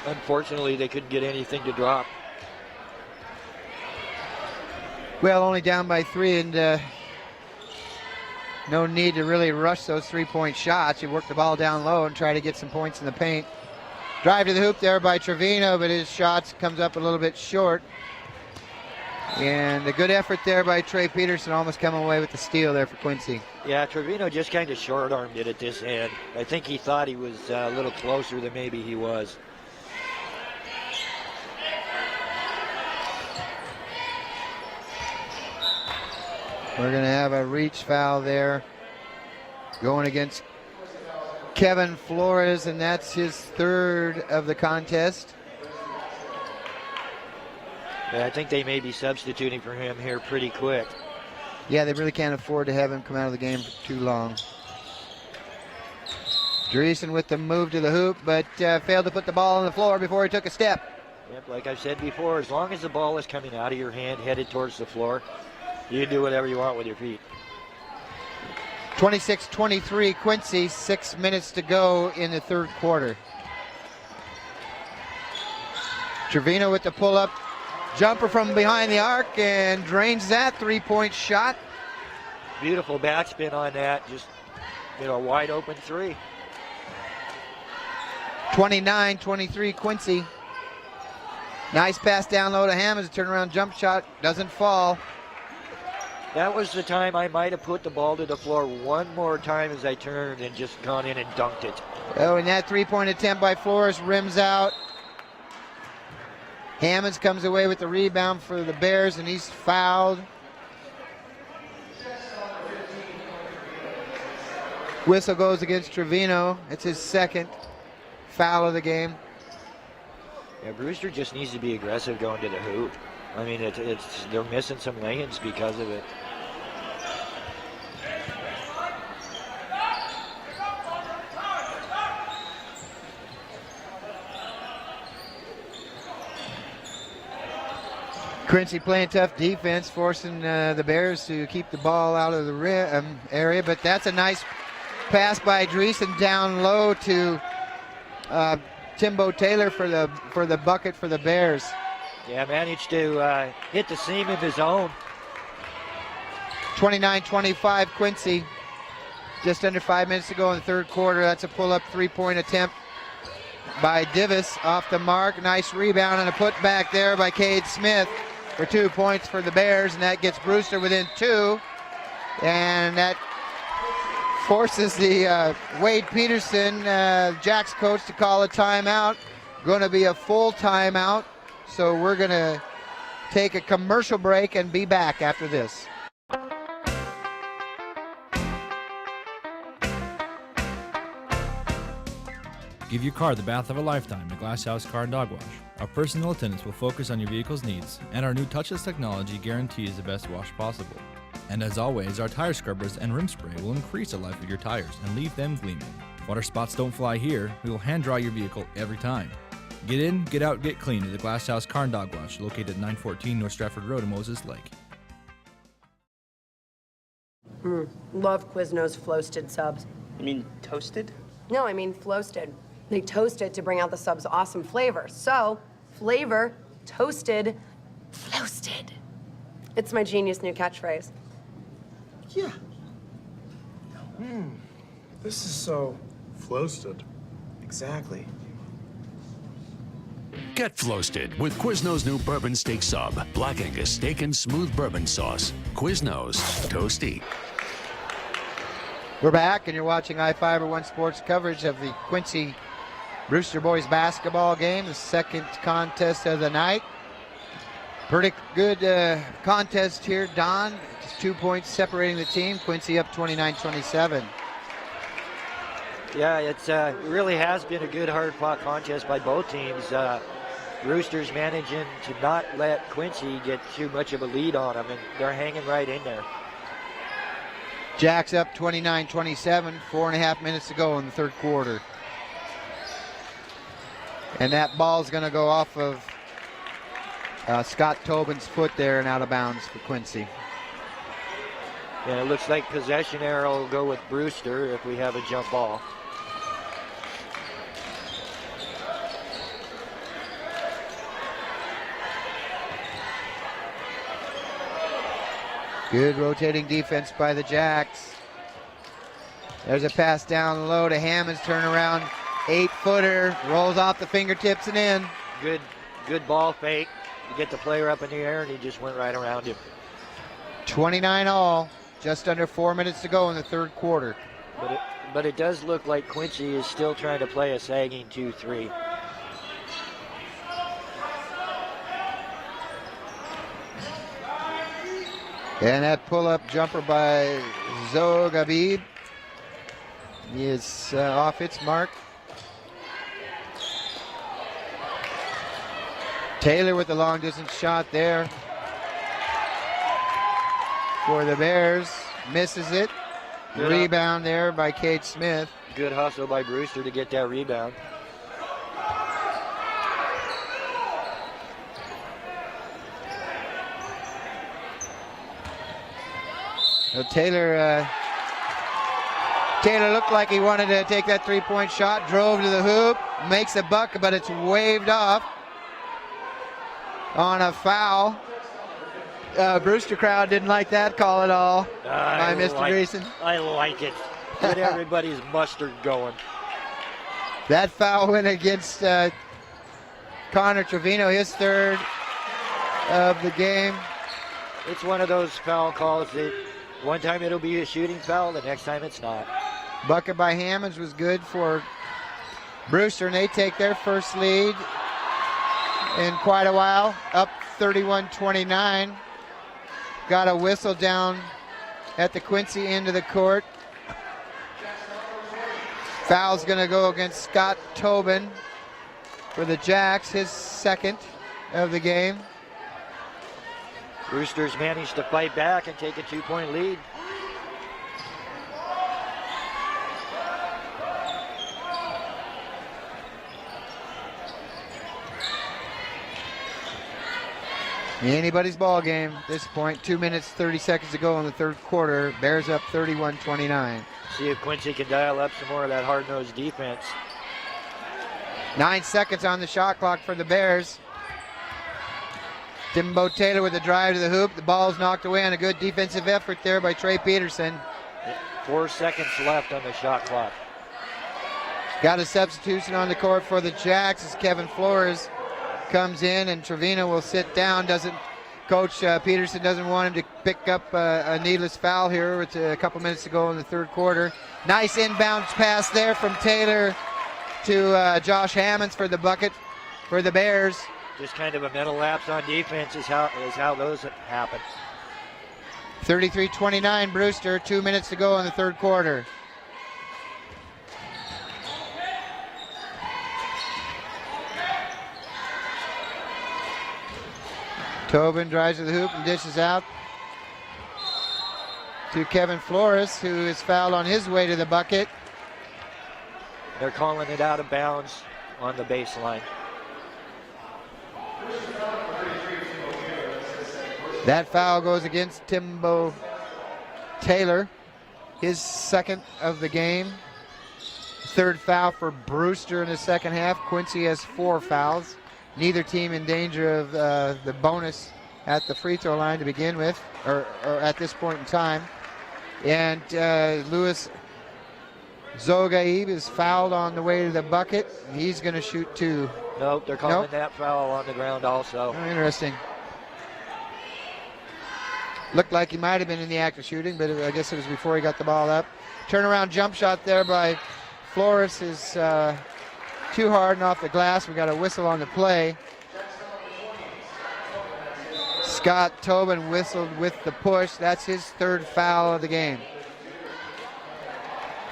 Unfortunately, they couldn't get anything to drop. Well, only down by 3, and no need to really rush those three-point shots. You work the ball down low and try to get some points in the paint. Drive to the hoop there by Trevino, but his shots comes up a little bit short. And a good effort there by Trey Peterson, almost coming away with the steal there for Quincy. Yeah, Trevino just kind of short-armed it at this end. I think he thought he was a little closer than maybe he was. We're going to have a reach foul there going against Kevin Flores, and that's his third of the contest. Yeah, I think they may be substituting for him here pretty quick. Yeah, they really can't afford to have him come out of the game for too long. Dreesen with the move to the hoop, but failed to put the ball on the floor before he took a step. Yep, like I've said before, as long as the ball is coming out of your hand, headed towards the floor, you can do whatever you want with your feet. 26-23 Quincy, 6 minutes to go in the third quarter. Trevino with the pull-up jumper from behind the arc and drains that three-point shot. Beautiful backspin on that, just wide open three. 29-23 Quincy. Nice pass down low to Hammonds, turnaround jump shot, doesn't fall. That was the time I might have put the ball to the floor one more time as I turned and just gone in and dunked it. Oh, and that three-point attempt by Flores rims out. Hammonds comes away with the rebound for the Bears, and he's fouled. Whistle goes against Trevino. It's his second foul of the game. Yeah, Brewster just needs to be aggressive going to the hoop. I mean, they're missing some lanes because of it. Quincy playing tough defense, forcing the Bears to keep the ball out of the rim area, but that's a nice pass by Dreesen down low to Timbo Taylor for the bucket for the Bears. Yeah, managed to hit the seam of his own. 29-25 Quincy. Just under 5 minutes to go in the third quarter. That's a pull-up three-point attempt by Divis off the mark. Nice rebound and a putback there by Cade Smith for 2 points for the Bears, and that gets Brewster within 2. And that forces the Wade Peterson, Jack's coach, to call a timeout. Going to be a full timeout. So we're going to take a commercial break and be back after this. Give your car the bath of a lifetime at Glass House Car and Dog Wash. Our personal attendants will focus on your vehicle's needs, and our new touchless technology guarantees the best wash possible. And as always, our tire scrubbers and rim spray will increase the life of your tires and leave them gleaming. Water spots don't fly here. We will hand dry your vehicle every time. Get in, get out, get clean at the Glass House Car and Dog Wash, located at 914 North Stratford Road in Moses Lake. Love Quiznos Floasted subs. You mean toasted? No, I mean Floasted. They toast it to bring out the sub's awesome flavor. So, flavor, toasted, floasted. It's my genius new catchphrase. Yeah. This is so floasted. Exactly. Get floasted with Quiznos new bourbon steak sub, Black Angus steak and smooth bourbon sauce. Quiznos, toasty. We're back, and you're watching I-Fiber One Sports coverage of the Quincy Brewster boys basketball game, the second contest of the night. Pretty good contest here, Don. Just 2 points separating the team. Quincy up 29-27. Yeah, it really has been a good hard-fought contest by both teams. Brewster's managing to not let Quincy get too much of a lead on them, and they're hanging right in there. Jacks up 29-27, 4.5 minutes to go in the third quarter. And that ball's going to go off of Scott Tobin's foot there and out of bounds for Quincy. And it looks like possession arrow will go with Brewster if we have a jump ball. Good rotating defense by the Jacks. There's a pass down low to Hammonds, turnaround, 8-footer, rolls off the fingertips and in. Good ball fake. You get the player up in the air, and he just went right around him. 29 all, just under 4 minutes to go in the third quarter. But it does look like Quincy is still trying to play a sagging 2-3. And that pull-up jumper by Zogabib is off its mark. Taylor with the long-distance shot there for the Bears. Misses it. Good Rebound there by Cade Smith. Good hustle by Brewster to get that rebound. Taylor looked like he wanted to take that three-point shot, drove to the hoop, makes a bucket, but it's waved off on a foul. Brewster crowd didn't like that call at all by Mr. Dreesen. I like it. Get everybody's mustard going. That foul went against Connor Trevino, his third of the game. It's one of those foul calls that one time it'll be a shooting foul, the next time it's not. Bucket by Hammonds was good for Brewster, and they take their first lead in quite a while, up 31-29. Got a whistle down at the Quincy end of the court. Foul's going to go against Scott Tobin for the Jacks, his second of the game. Roosters managed to fight back and take a 2-point lead. Anybody's ball game at this point. 2 minutes, 30 seconds to go in the third quarter. Bears up 31-29. See if Quincy can dial up some more of that hard-nosed defense. 9 seconds on the shot clock for the Bears. Timbo Taylor with a drive to the hoop. The ball's knocked away on a good defensive effort there by Trey Peterson. 4 seconds left on the shot clock. Got a substitution on the court for the Jacks as Kevin Flores comes in, and Trevino will sit down. Coach Peterson doesn't want him to pick up a needless foul here with a couple minutes to go in the third quarter. Nice inbounds pass there from Taylor to Josh Hammonds for the bucket for the Bears. Just kind of a mental lapse on defense is how those happen. 33-29 Brewster, 2 minutes to go in the third quarter. Tobin drives to the hoop and dishes out to Kevin Flores, who is fouled on his way to the bucket. They're calling it out of bounds on the baseline. That foul goes against Timbo Taylor, his second of the game. Third foul for Brewster in the second half. Quincy has 4 fouls. Neither team in danger of the bonus at the free throw line to begin with, or at this point in time. And Louis Zogaib is fouled on the way to the bucket. He's going to shoot 2. Nope, they're calling that foul on the ground also. Oh, interesting. Looked like he might have been in the act of shooting, but I guess it was before he got the ball up. Turnaround jump shot there by Flores is too hard and off the glass. We got a whistle on the play. Scott Tobin whistled with the push. That's his third foul of the game.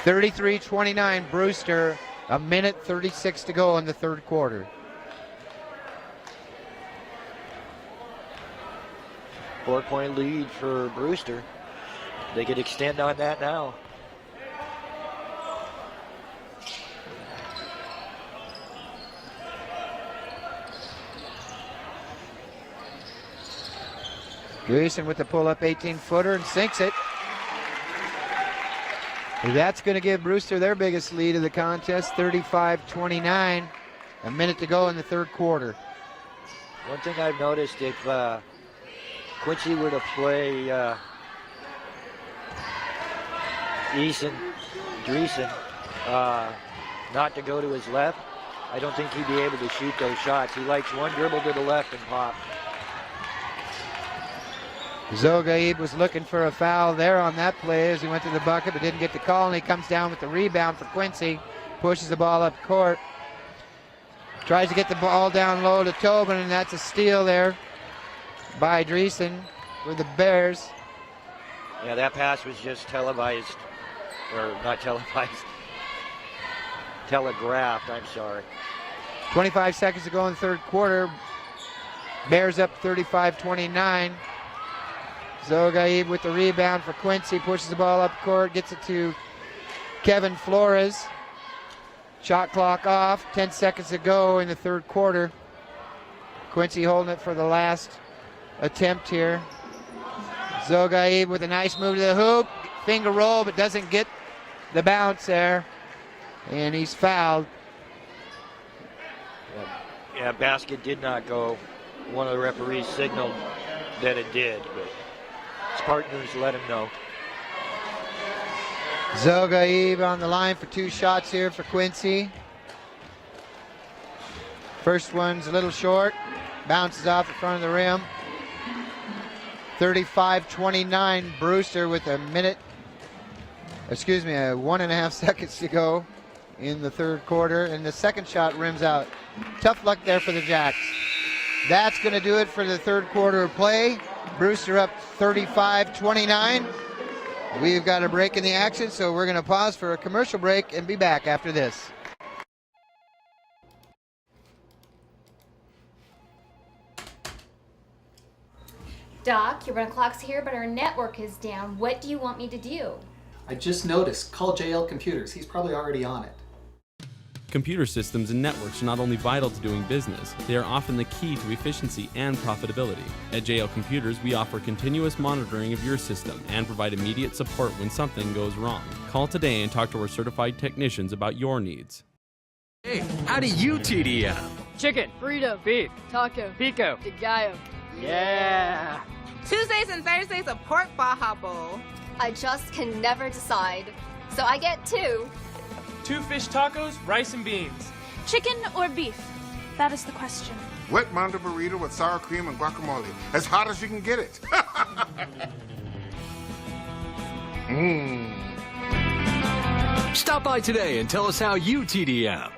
33-29 Brewster. A minute 36 to go in the third quarter. Four-point lead for Brewster. They could extend on that now. Gleason with the pull-up 18-footer and sinks it. That's going to give Brewster their biggest lead of the contest, 35-29. A minute to go in the third quarter. One thing I've noticed, if Quincy were to play Dreesen not to go to his left, I don't think he'd be able to shoot those shots. He likes one dribble to the left and pop. Zogaib was looking for a foul there on that play as he went to the bucket but didn't get the call, and he comes down with the rebound for Quincy. Pushes the ball up court. Tries to get the ball down low to Tobin, and that's a steal there by Dreesen for the Bears. Yeah, that pass was just televised, or not televised, telegraphed, I'm sorry. 25 seconds to go in the third quarter. Bears up 35-29. Zogaib with the rebound for Quincy, pushes the ball up court, gets it to Kevin Flores. Shot clock off, 10 seconds to go in the third quarter. Quincy holding it for the last attempt here. Zogaib with a nice move to the hoop, finger roll, but doesn't get the bounce there, and he's fouled. Yeah, basket did not go. One of the referees signaled that it did, but his partners let him know. Zogaib on the line for 2 shots here for Quincy. First one's a little short, bounces off the front of the rim. 35-29, Brewster with 1.5 seconds to go in the third quarter, and the second shot rims out. Tough luck there for the Jacks. That's going to do it for the third quarter of play. Brewster up 35-29. We've got a break in the action, so we're going to pause for a commercial break and be back after this. Doc, your run clock's here, but our network is down. What do you want me to do? I just noticed. Call JL Computers. He's probably already on it. Computer systems and networks are not only vital to doing business, they are often the key to efficiency and profitability. At JL Computers, we offer continuous monitoring of your system and provide immediate support when something goes wrong. Call today and talk to our certified technicians about your needs. Hey, how do you TDM? Chicken, burrito, beef, taco, pico, de gallo. Yeah! Tuesdays and Thursdays a pork Baja Bowl. I just can never decide. So I get 2. 2 fish tacos, rice and beans. Chicken or beef? That is the question. Wet manda burrito with sour cream and guacamole. As hot as you can get it. Stop by today and tell us how you TDM.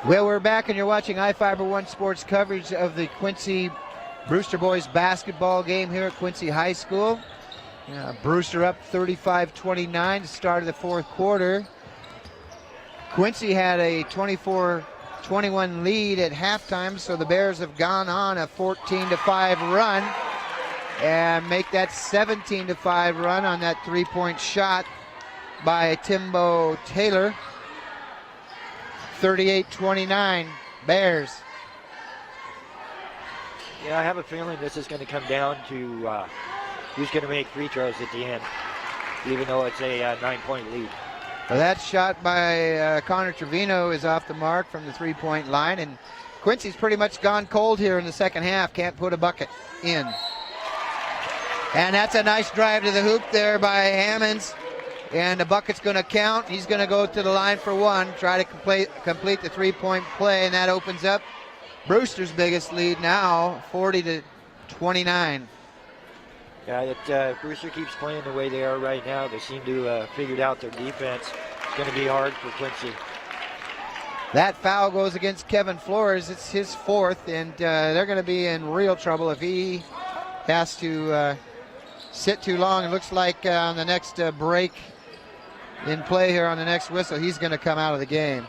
Well, we're back, and you're watching iFiber One Sports coverage of the Quincy Brewster boys basketball game here at Quincy High School. Brewster up 35-29 to start of the fourth quarter. Quincy had a 24-21 lead at halftime, so the Bears have gone on a 14-5 run and make that 17-5 run on that three-point shot by Timbo Taylor. 38-29, Bears. Yeah, I have a feeling this is going to come down to who's going to make free throws at the end, even though it's a 9-point lead. Well, that shot by Connor Trevino is off the mark from the three-point line, and Quincy's pretty much gone cold here in the second half. Can't put a bucket in. And that's a nice drive to the hoop there by Hammonds. And the bucket's going to count. He's going to go to the line for one, try to complete the three-point play, and that opens up Brewster's biggest lead now, 40-29. Yeah, Brewster keeps playing the way they are right now. They seem to have figured out their defense. It's going to be hard for Quincy. That foul goes against Kevin Flores. It's his fourth, and they're going to be in real trouble if he has to sit too long. It looks like on the next break in play here, on the next whistle, he's going to come out of the game.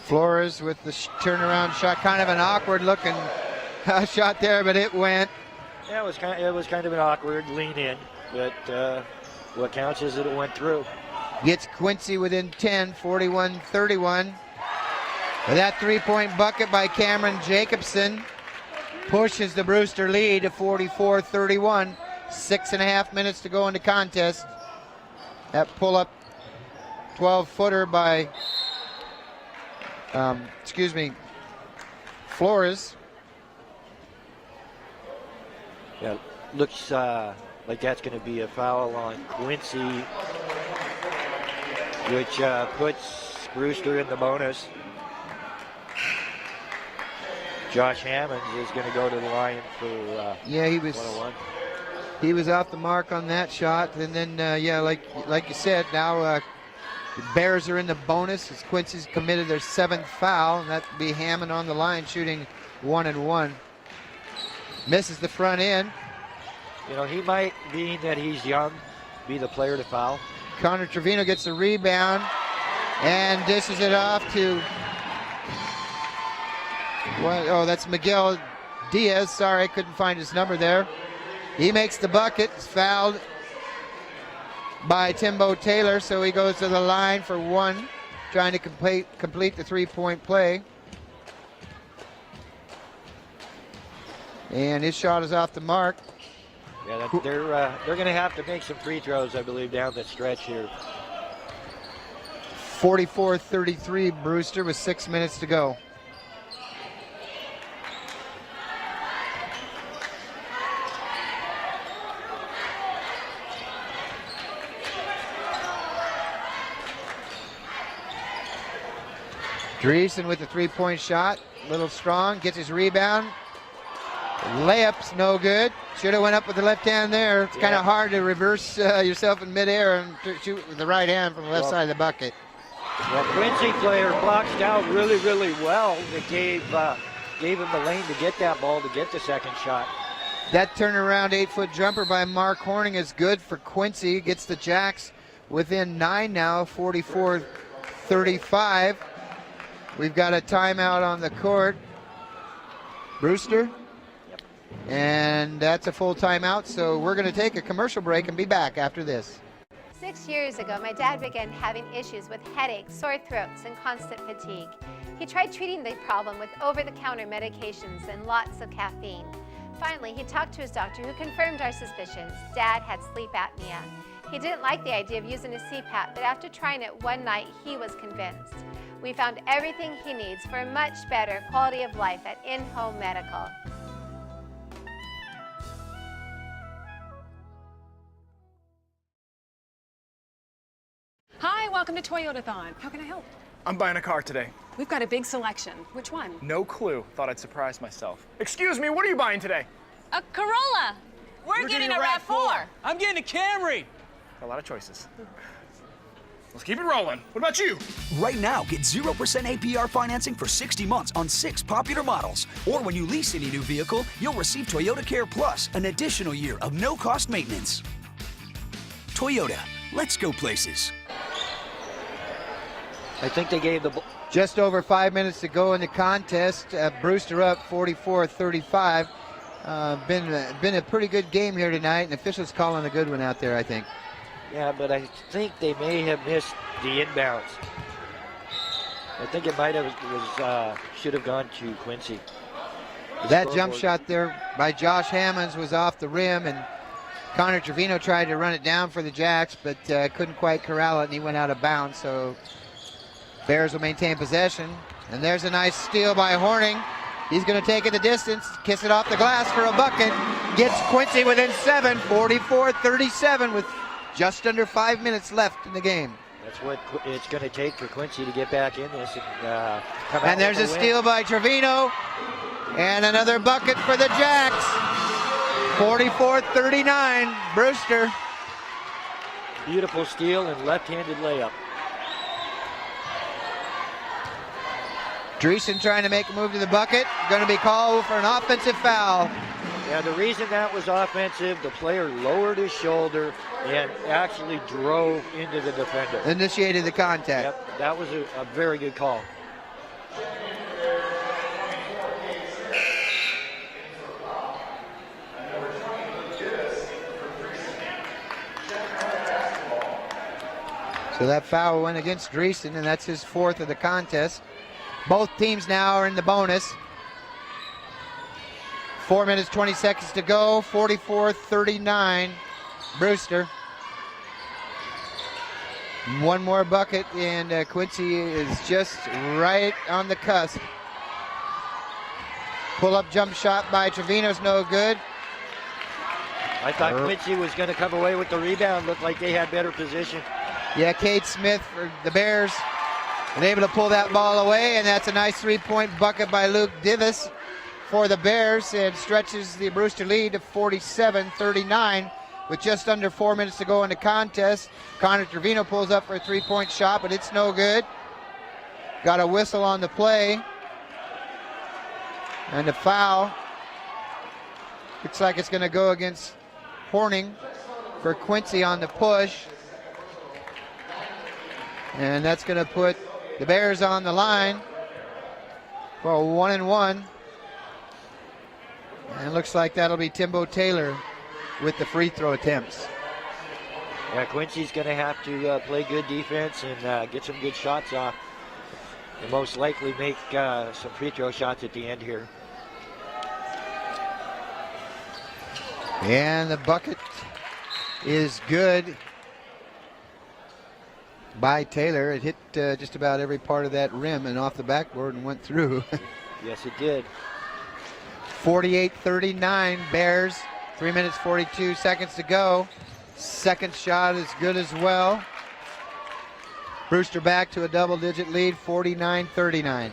Flores with the turnaround shot, kind of an awkward looking shot there, but it went. Yeah, it was kind of an awkward lean in, but what counts is that it went through. Gets Quincy within 10, 41-31. That three-point bucket by Cameron Jacobson pushes the Brewster lead to 44-31. 6.5 minutes to go in the contest. That pull-up 12-footer by, Flores. Yeah, looks like that's going to be a foul on Quincy, which puts Brewster in the bonus. Josh Hammonds is going to go to the line for yeah, he was 101. He was off the mark on that shot, and then like you said, now the Bears are in the bonus as Quincy's committed their 7th foul, and that'd be Hammond on the line shooting 1-1. Misses the front end. You know, he might, being that he's young, be the player to foul. Connor Trevino gets the rebound and dishes it off to, that's Miguel Diaz. Sorry, I couldn't find his number there. He makes the bucket. It's fouled by Timbo Taylor, so he goes to the line for one, trying to complete the three-point play. And his shot is off the mark. Yeah, they're going to have to make some free throws, I believe, down the stretch here. 44-33 Brewster with 6 minutes to go. Dreesen with the three-point shot. A little strong. Gets his rebound. Layup's no good. Should have went up with the left hand there. It's kind of hard to reverse yourself in midair and shoot with the right hand from the left side of the bucket. Well, Quincy player boxed out really, really well. It gave him the lane to get that ball to get the second shot. That turnaround 8-foot jumper by Mark Horning is good for Quincy. Gets the Jacks within 9 now, 44-35. We've got a timeout on the court. Brewster? Yep. And that's a full timeout, so we're going to take a commercial break and be back after this. 6 years ago, my dad began having issues with headaches, sore throats, and constant fatigue. He tried treating the problem with over-the-counter medications and lots of caffeine. Finally, he talked to his doctor, who confirmed our suspicions. Dad had sleep apnea. He didn't like the idea of using a CPAP, but after trying it one night, he was convinced. We found everything he needs for a much better quality of life at In-Home Medical. Hi, welcome to Toyotathon. How can I help? I'm buying a car today. We've got a big selection. Which one? No clue. Thought I'd surprise myself. Excuse me, what are you buying today? A Corolla. We're getting a RAV4. I'm getting a Camry. A lot of choices. Let's keep it rolling. What about you? Right now, get 0% APR financing for 60 months on 6 popular models. Or when you lease any new vehicle, you'll receive Toyota Care Plus, an additional year of no-cost maintenance. Toyota, let's go places. I think they gave the ball. Just over 5 minutes to go in the contest. Brewster up 44-35. Been a pretty good game here tonight, and officials calling a good one out there, I think. Yeah, but I think they may have missed the inbounds. I think it might have should have gone to Quincy. That jump shot there by Josh Hammonds was off the rim, and Connor Trevino tried to run it down for the Jacks, but couldn't quite corral it, and he went out of bounds. So Bears will maintain possession. And there's a nice steal by Horning. He's going to take it the distance, kiss it off the glass for a bucket. Gets Quincy within 7, 44-37 with just under 5 minutes left in the game. That's what it's going to take for Quincy to get back in this and come out. And there's a steal by Trevino. And another bucket for the Jacks. 44-39, Brewster. Beautiful steal and left-handed layup. Dreesen trying to make a move to the bucket. Going to be called for an offensive foul. Yeah, the reason that was offensive, the player lowered his shoulder and actually drove into the defender. Initiated the contact. Yep, that was a very good call. So that foul went against Dreesen, and that's his 4th of the contest. Both teams now are in the bonus. 4 minutes, 20 seconds to go. 44-39, Brewster. One more bucket, and Quincy is just right on the cusp. Pull-up jump shot by Trevino's no good. I thought Quincy was going to come away with the rebound. Looked like they had better position. Yeah, Cade Smith for the Bears and able to pull that ball away, and that's a nice three-point bucket by Luke Divis for the Bears, and stretches the Brewster lead to 47-39 with just under 4 minutes to go in the contest. Connor Trevino pulls up for a three-point shot, but it's no good. Got a whistle on the play. And the foul looks like it's going to go against Horning for Quincy on the push. And that's going to put the Bears on the line for a 1-and-1. And it looks like that'll be Timbo Taylor with the free throw attempts. Yeah, Quincy's going to have to play good defense and get some good shots off. And most likely make some free throw shots at the end here. And the bucket is good by Taylor. It hit just about every part of that rim and off the backboard and went through. Yes, it did. 48-39 Bears. 3 minutes, 42 seconds to go. Second shot is good as well. Brewster back to a double-digit lead, 49-39.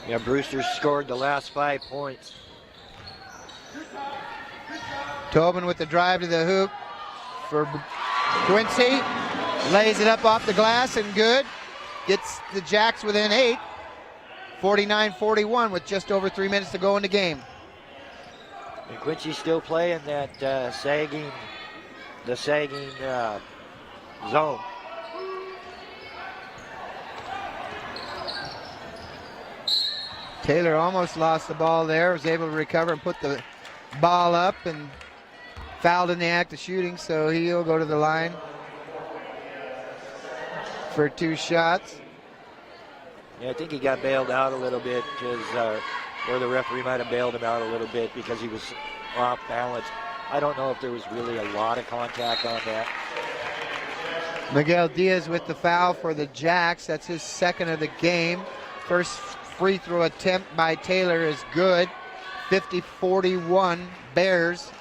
Yeah, Brewster scored the last 5 points. Tobin with the drive to the hoop for Quincy. Lays it up off the glass and good. Gets the Jacks within 8. 49-41 with just over 3 minutes to go in the game. And Quincy's still playing that sagging zone. Taylor almost lost the ball there, was able to recover and put the ball up and fouled in the act of shooting, so he'll go to the line for 2 shots. Yeah, I think he got bailed out a little bit because, or the referee might have bailed him out a little bit because he was off balance. I don't know if there was really a lot of contact on that. Miguel Diaz with the foul for the Jacks. That's his second of the game. First free throw attempt by Taylor is good. 50-41 Bears.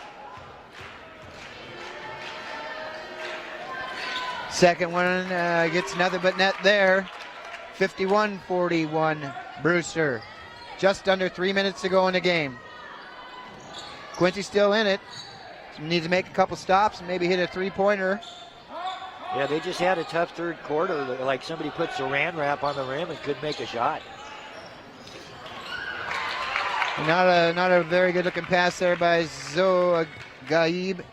Second one gets nothing but net there. 51-41 Brewster. Just under 3 minutes to go in the game. Quincy still in it. Needs to make a couple stops and maybe hit a 3-pointer. Yeah, they just had a tough third quarter. Like somebody put saran wrap on the rim and couldn't make a shot. Not a very good looking pass there by Gaib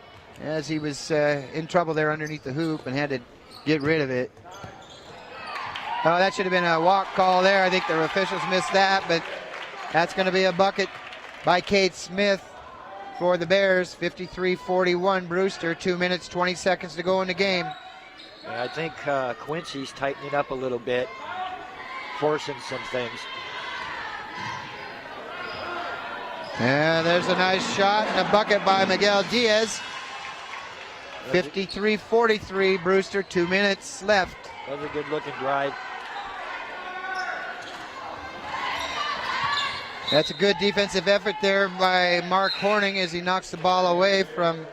as he was in trouble there underneath the hoop and had to get rid of it. Oh, that should have been a walk call there. I think the officials missed that, but that's going to be a bucket by Kate Smith for the Bears. 53-41 Brewster. 2 minutes, 20 seconds to go in the game. Yeah, I think Quincy's tightening up a little bit, forcing some things. And there's a nice shot and a bucket by Miguel Diaz. 53-43 Brewster. 2 minutes left. That was a good looking drive. That's a good defensive effort there by Mark Horning as he knocks the ball away from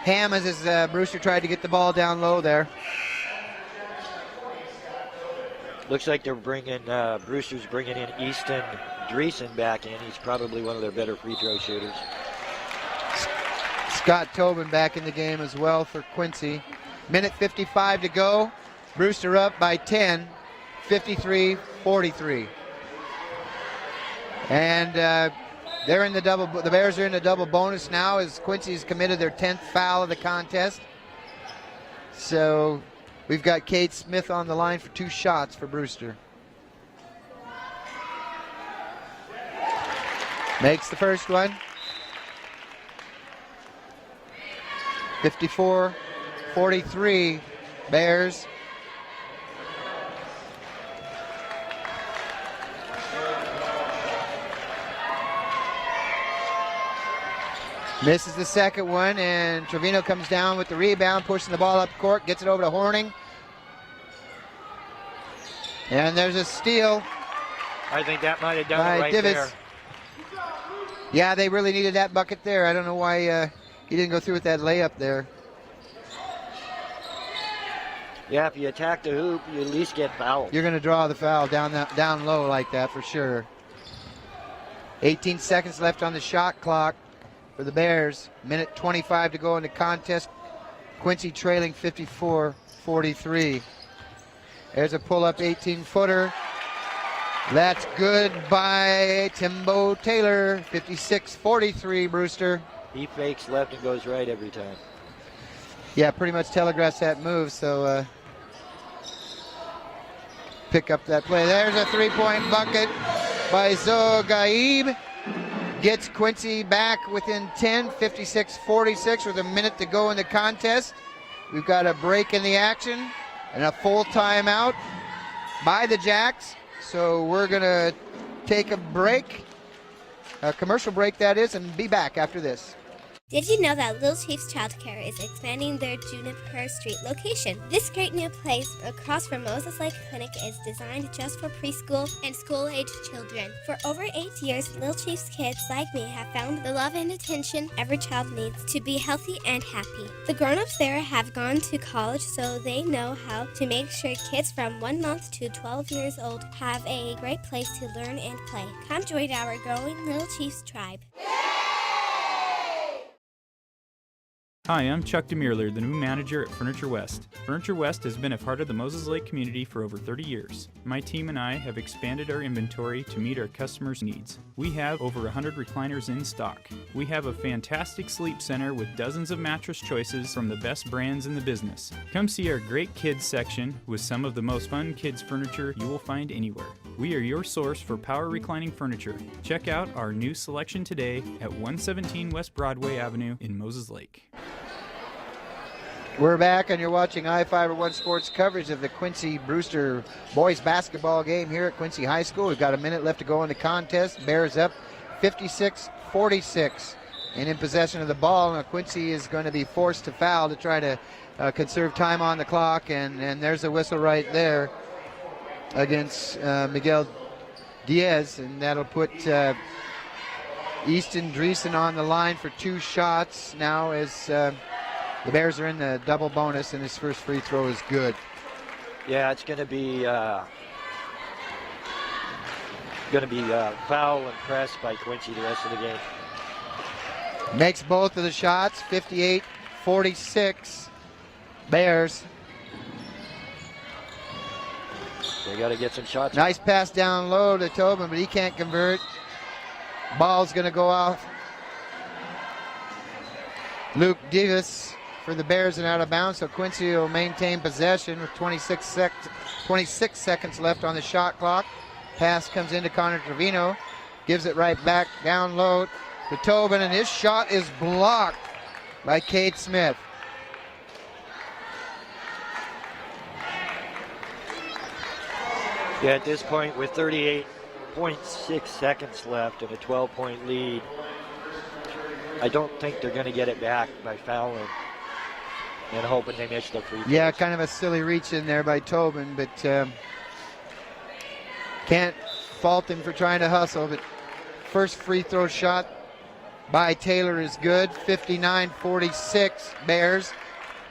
Ham as Brewster tried to get the ball down low there. Looks like they're bringing, Brewster's bringing in Easton Dreesen back in. He's probably one of their better free throw shooters. Scott Tobin back in the game as well for Quincy. Minute 55 to go. Brewster up by 10, 53-43. And they're in the double. The Bears are in the double bonus now as Quincy's committed their 10th foul of the contest. So we've got Kate Smith on the line for 2 shots for Brewster. Makes the first one. 54-43 Bears. Misses the second one, and Trevino comes down with the rebound, pushing the ball up court, gets it over to Horning. And there's a steal. I think that might have done it right there. Yeah, they really needed that bucket there. I don't know why he didn't go through with that layup there. Yeah, if you attack the hoop, you at least get fouled. You're going to draw the foul down low like that for sure. 18 seconds left on the shot clock for the Bears. Minute 25 to go in the contest. Quincy trailing 54-43. There's a pull-up 18-footer. That's good by Timbo Taylor. 56-43 Brewster. He fakes left and goes right every time. Yeah, pretty much telegraphs that move, so pick up that play. There's a 3-point bucket by Gaib. Gets Quincy back within 10, 56-46 with a minute to go in the contest. We've got a break in the action and a full timeout by the Jacks. So we're going to take a break, a commercial break that is, and be back after this. Did you know that Little Chiefs Childcare is expanding their Juniper Street location? This great new place across from Moses Lake Clinic is designed just for preschool and school-age children. For over 8 years, Little Chiefs kids like me have found the love and attention every child needs to be healthy and happy. The grown-ups there have gone to college, so they know how to make sure kids from 1 month to 12 years old have a great place to learn and play. Come join our growing Little Chiefs tribe. Hi, I'm Chuck DeMuerler, the new manager at Furniture West. Furniture West has been a part of the Moses Lake community for over 30 years. My team and I have expanded our inventory to meet our customers' needs. We have over 100 recliners in stock. We have a fantastic sleep center with dozens of mattress choices from the best brands in the business. Come see our great kids section with some of the most fun kids furniture you will find anywhere. We are your source for power reclining furniture. Check out our new selection today at 117 West Broadway Avenue in Moses Lake. We're back, and you're watching I-501 Sports coverage of the Quincy Brewster boys basketball game here at Quincy High School. We've got a minute left to go in the contest. Bears up 56-46 and in possession of the ball. Now Quincy is going to be forced to foul to try to conserve time on the clock, and there's a whistle right there against Miguel Diaz, and that'll put Easton Dreesen on the line for 2 shots now as the Bears are in the double bonus, and his first free throw is good. Yeah, it's going to be foul and press by Quincy the rest of the game. Makes both of the shots, 58-46 Bears. They got to get some shots. Nice pass down low to Tobin, but he can't convert. Ball's going to go off Luke Davis for the Bears and out of bounds, so Quincy will maintain possession with 26 seconds left on the shot clock. Pass comes into Connor Trevino, gives it right back down low to Tobin, and his shot is blocked by Cade Smith. Yeah, at this point with 38.6 seconds left and a 12-point lead, I don't think they're going to get it back by fouling and hoping they miss the free throws. Yeah, kind of a silly reach in there by Tobin, but can't fault him for trying to hustle. But first free throw shot by Taylor is good. 59-46 Bears.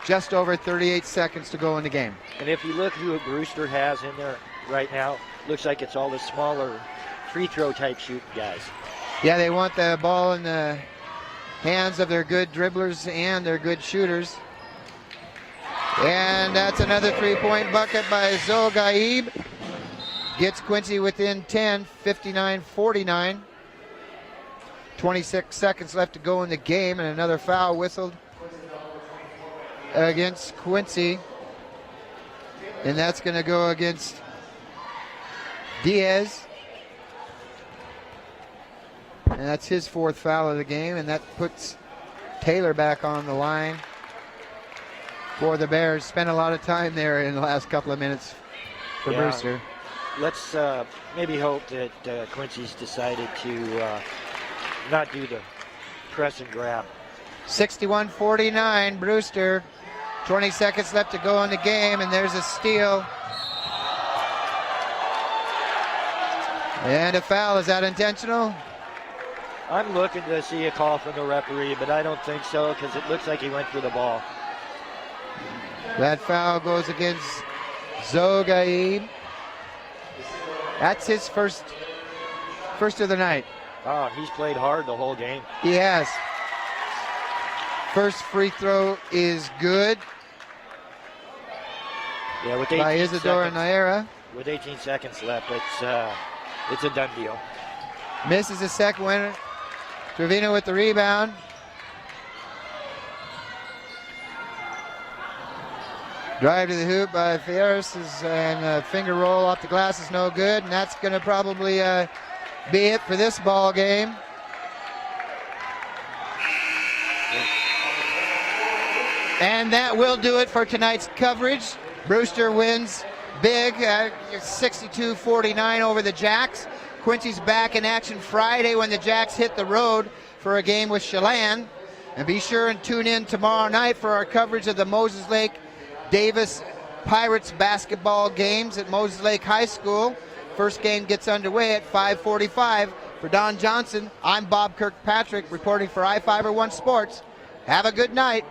Just over 38 seconds to go in the game. And if you look who Brewster has in there right now, looks like it's all the smaller free throw type shooting guys. Yeah, they want the ball in the hands of their good dribblers and their good shooters. And that's another three-point bucket by Zogaib. Gets Quincy within 10, 59-49. 26 seconds left to go in the game, and another foul whistled against Quincy. And that's going to go against Diaz. And that's his 4th foul of the game, and that puts Taylor back on the line for the Bears. Spent a lot of time there in the last couple of minutes for Brewster. Let's maybe hope that Quincy's decided to not do the press and grab. 61-49, Brewster. 20 seconds left to go in the game, and there's a steal. And a foul. Is that intentional? I'm looking to see a call from the referee, but I don't think so because it looks like he went for the ball. That foul goes against Zogaib. That's his first of the night. Oh, he's played hard the whole game. He has. First free throw is good. Yeah, with by Isadora Naira. With 18 seconds left, it's a done deal. Misses the second one. Trevino with the rebound. Drive to the hoop by Fierce, and a finger roll off the glass is no good, and that's going to probably be it for this ball game. And that will do it for tonight's coverage. Brewster wins big, 62-49 over the Jacks. Quincy's back in action Friday when the Jacks hit the road for a game with Chelan. And be sure and tune in tomorrow night for our coverage of the Moses Lake Davis Pirates basketball games at Moses Lake High School. First game gets underway at 5:45. For Don Johnson, I'm Bob Kirkpatrick reporting for I-Fiber One Sports. Have a good night.